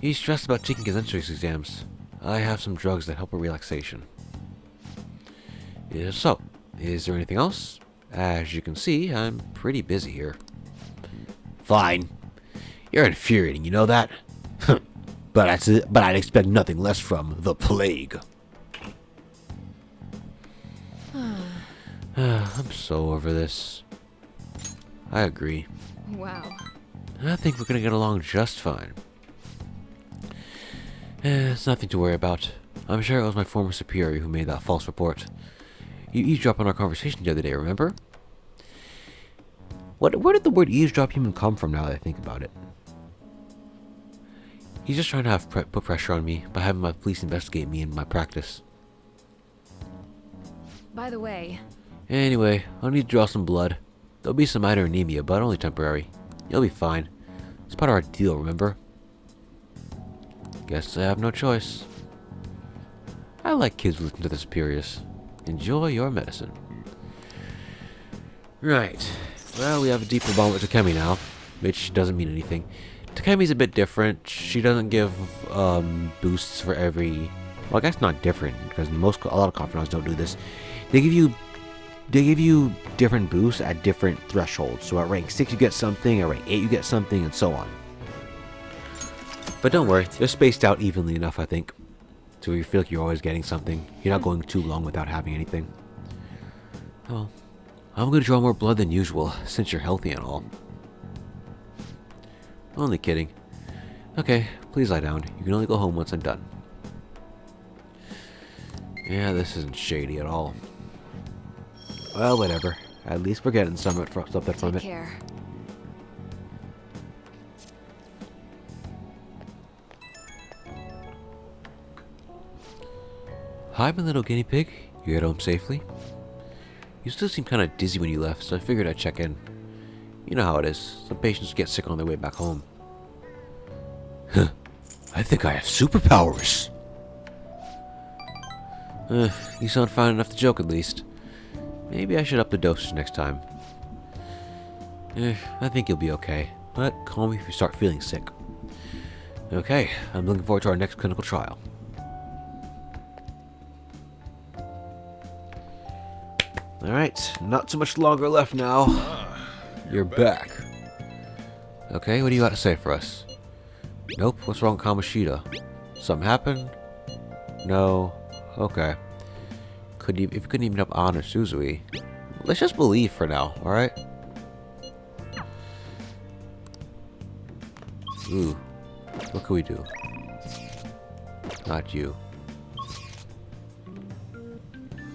He's stressed about taking his entrance exams. I have some drugs that help with relaxation. So, is there anything else? As you can see, I'm pretty busy here. Fine. You're infuriating, you know that? but I'd expect nothing less from the plague. I'm so over this. I agree. Wow. I think we're gonna get along just fine. It's nothing to worry about. I'm sure it was my former superior who made that false report. You eavesdropped on our conversation the other day, remember? Where did the word eavesdrop even come from now that I think about it? He's just trying to put pressure on me by having my police investigate me in my practice. By the way, Anyway, I'll need to draw some blood. There'll be some minor anemia, but only temporary. You'll be fine. It's part of our deal, remember? Guess I have no choice. I like kids who listen to their superiors. Enjoy your medicine. Right. Well, we have a deeper bond with Takemi now, which doesn't mean anything. Takemi's a bit different. She doesn't give boosts for every... Well, I guess not different, because a lot of confidants don't do this. They give you different boosts at different thresholds. So at rank 6 you get something, at rank 8 you get something, and so on. But don't worry, they're spaced out evenly enough, I think. So you feel like you're always getting something. You're not going too long without having anything. Well, I'm going to draw more blood than usual, since you're healthy and all. Only kidding. Okay, please lie down. You can only go home once I'm done. Yeah, this isn't shady at all. Well, whatever. At least we're getting something from take it. care. Hi, my little guinea pig. You get home safely? You still seem kind of dizzy when you left, so I figured I'd check in. You know how it is. Some patients get sick on their way back home. Huh. I think I have superpowers. You sound fine enough to joke at least. Maybe I should up the dosage next time. I think you'll be okay. But call me if you start feeling sick. Okay, I'm looking forward to our next clinical trial. Alright, not too much longer left now. You're back. Okay, what do you got to say for us? Nope, what's wrong with Kamoshida? Something happened? No. Okay. If you couldn't even up Ann or Suzui, let's just believe for now, alright? Ooh. What can we do? Not you.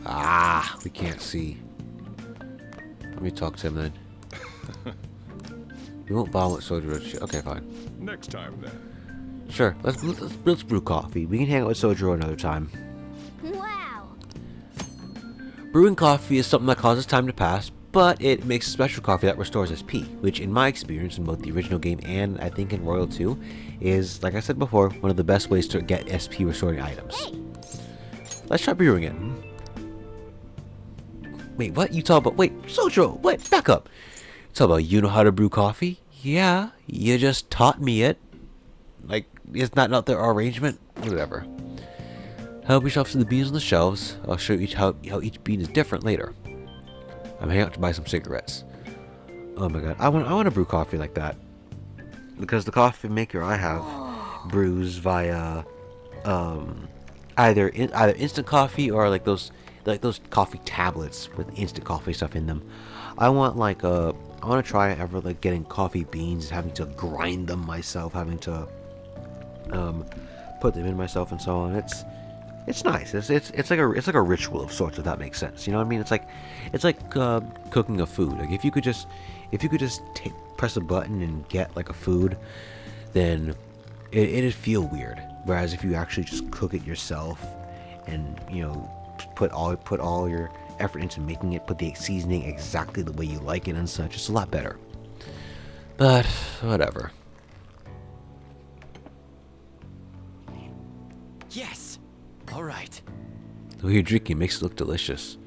Ah, we can't see. Let me talk to him then. You won't vomit Sojiro. Okay, fine. Next time then. Sure, let's brew coffee. We can hang out with Sojiro another time. Wow. Brewing coffee is something that causes time to pass, but it makes a special coffee that restores SP, which in my experience in both the original game and I think in Royal 2 is, like I said before, one of the best ways to get SP restoring items. Hey. Let's try brewing it. Wait, what? You talk about... Wait, Sojiro, wait, back up. You talk about you know how to brew coffee? Yeah, you just taught me it. Like, is that not their arrangement? Whatever. Help yourself to the beans on the shelves. I'll show you how each bean is different later. I'm heading out to buy some cigarettes. Oh my god, I want to brew coffee like that. Because the coffee maker I have brews via either instant coffee or like those coffee tablets with instant coffee stuff in them. I want to try ever like getting coffee beans, having to grind them myself, having to put them in myself and so on. It's nice. It's like a ritual of sorts, if that makes sense. You know what I mean? It's like cooking a food. Like if you could just press a button and get like a food, then it'd feel weird. Whereas if you actually just cook it yourself and put all your effort into making it, put the seasoning exactly the way you like it and such, it's a lot better. But whatever. Yes! Alright. The way you're drinking makes it look delicious.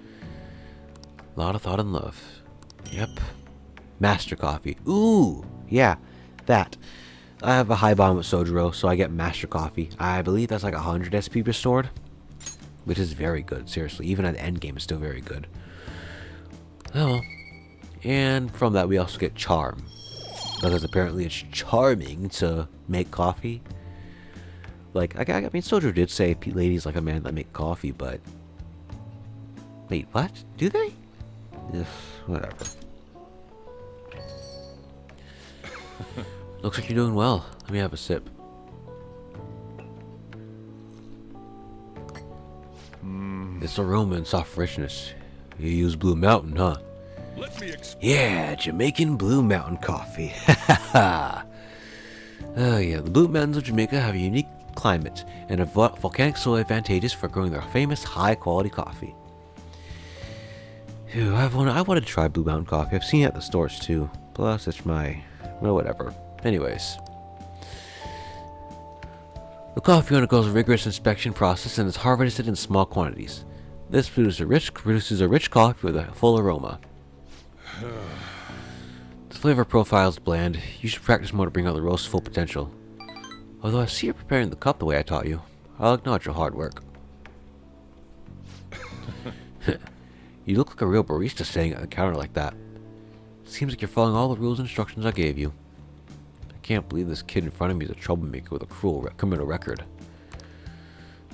A lot of thought and love. Yep. Master coffee. Ooh! Yeah, that. I have a high bond with Sojiro, so I get Master coffee. I believe that's like 100 SP restored. which is very good, seriously. Even at the end game, it's still very good. Oh, and from that we also get charm, because apparently it's charming to make coffee. Like, I mean, Sojo did say ladies like a man that make coffee, but wait, what? Do they? Ugh, whatever. Looks like you're doing well. Let me have a sip. It's aroma and soft richness. You use Blue Mountain, huh? Let me explain. Yeah, Jamaican Blue Mountain coffee. Oh yeah, the Blue Mountains of Jamaica have a unique climate and a volcanic soil advantageous for growing their famous high-quality coffee. Phew, I wanted to try Blue Mountain coffee. I've seen it at the stores too. Plus, it's my... well, whatever. Anyways. The coffee undergoes a rigorous inspection process and is harvested in small quantities. This produces a rich coffee with a full aroma. The flavor profile is bland. You should practice more to bring out the roast's full potential. Although I see you preparing the cup the way I taught you, I'll acknowledge your hard work. You look like a real barista standing at the counter like that. Seems like you're following all the rules and instructions I gave you. I can't believe this kid in front of me is a troublemaker with a cruel criminal record.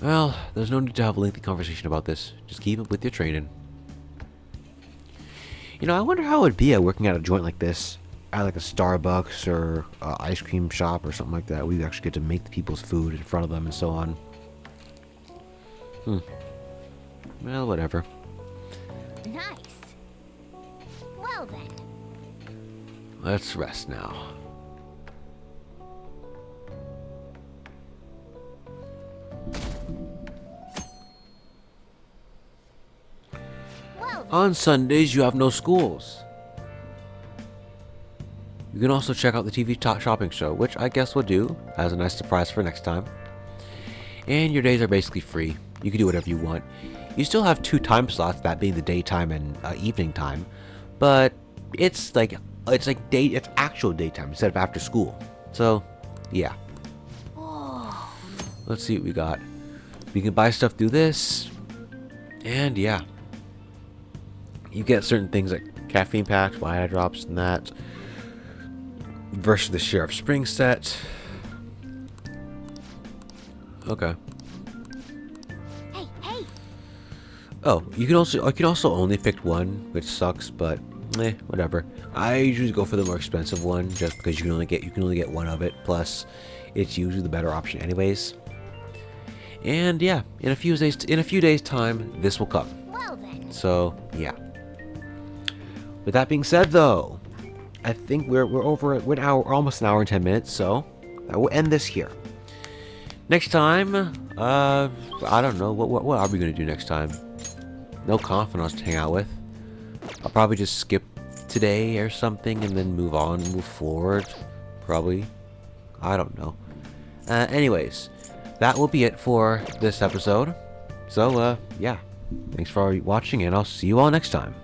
Well, there's no need to have a lengthy conversation about this. Just keep up with your training. You know, I wonder how it would be at working at a joint like this. At like a Starbucks or an ice cream shop or something like that. We actually get to make the people's food in front of them and so on. Well, whatever. Nice. Well then. Let's rest now. Well then. On Sundays, you have no schools. You can also check out the TV shopping show, which I guess we'll do as a nice surprise for next time. And your days are basically free. You can do whatever you want. You still have 2 time slots, that being the daytime and evening time, but it's actual daytime instead of after school. So, yeah. Let's see what we got. We can buy stuff through this, and yeah, you get certain things like caffeine packs, wine drops, and that. Versus the Sheriff Spring set. Okay. Hey. Oh, you can also only pick one, which sucks, but whatever. I usually go for the more expensive one just because you can only get one of it. Plus, it's usually the better option anyways. And yeah, in a few days time, this will come. Well then. So yeah. With that being said, though, I think we're almost an hour and 10 minutes, so I will end this here. Next time, I don't know, what are we gonna do next time? No confidants to hang out with. I'll probably just skip today or something and then move forward. Probably. I don't know. Anyways, that will be it for this episode. So, yeah. Thanks for watching, and I'll see you all next time.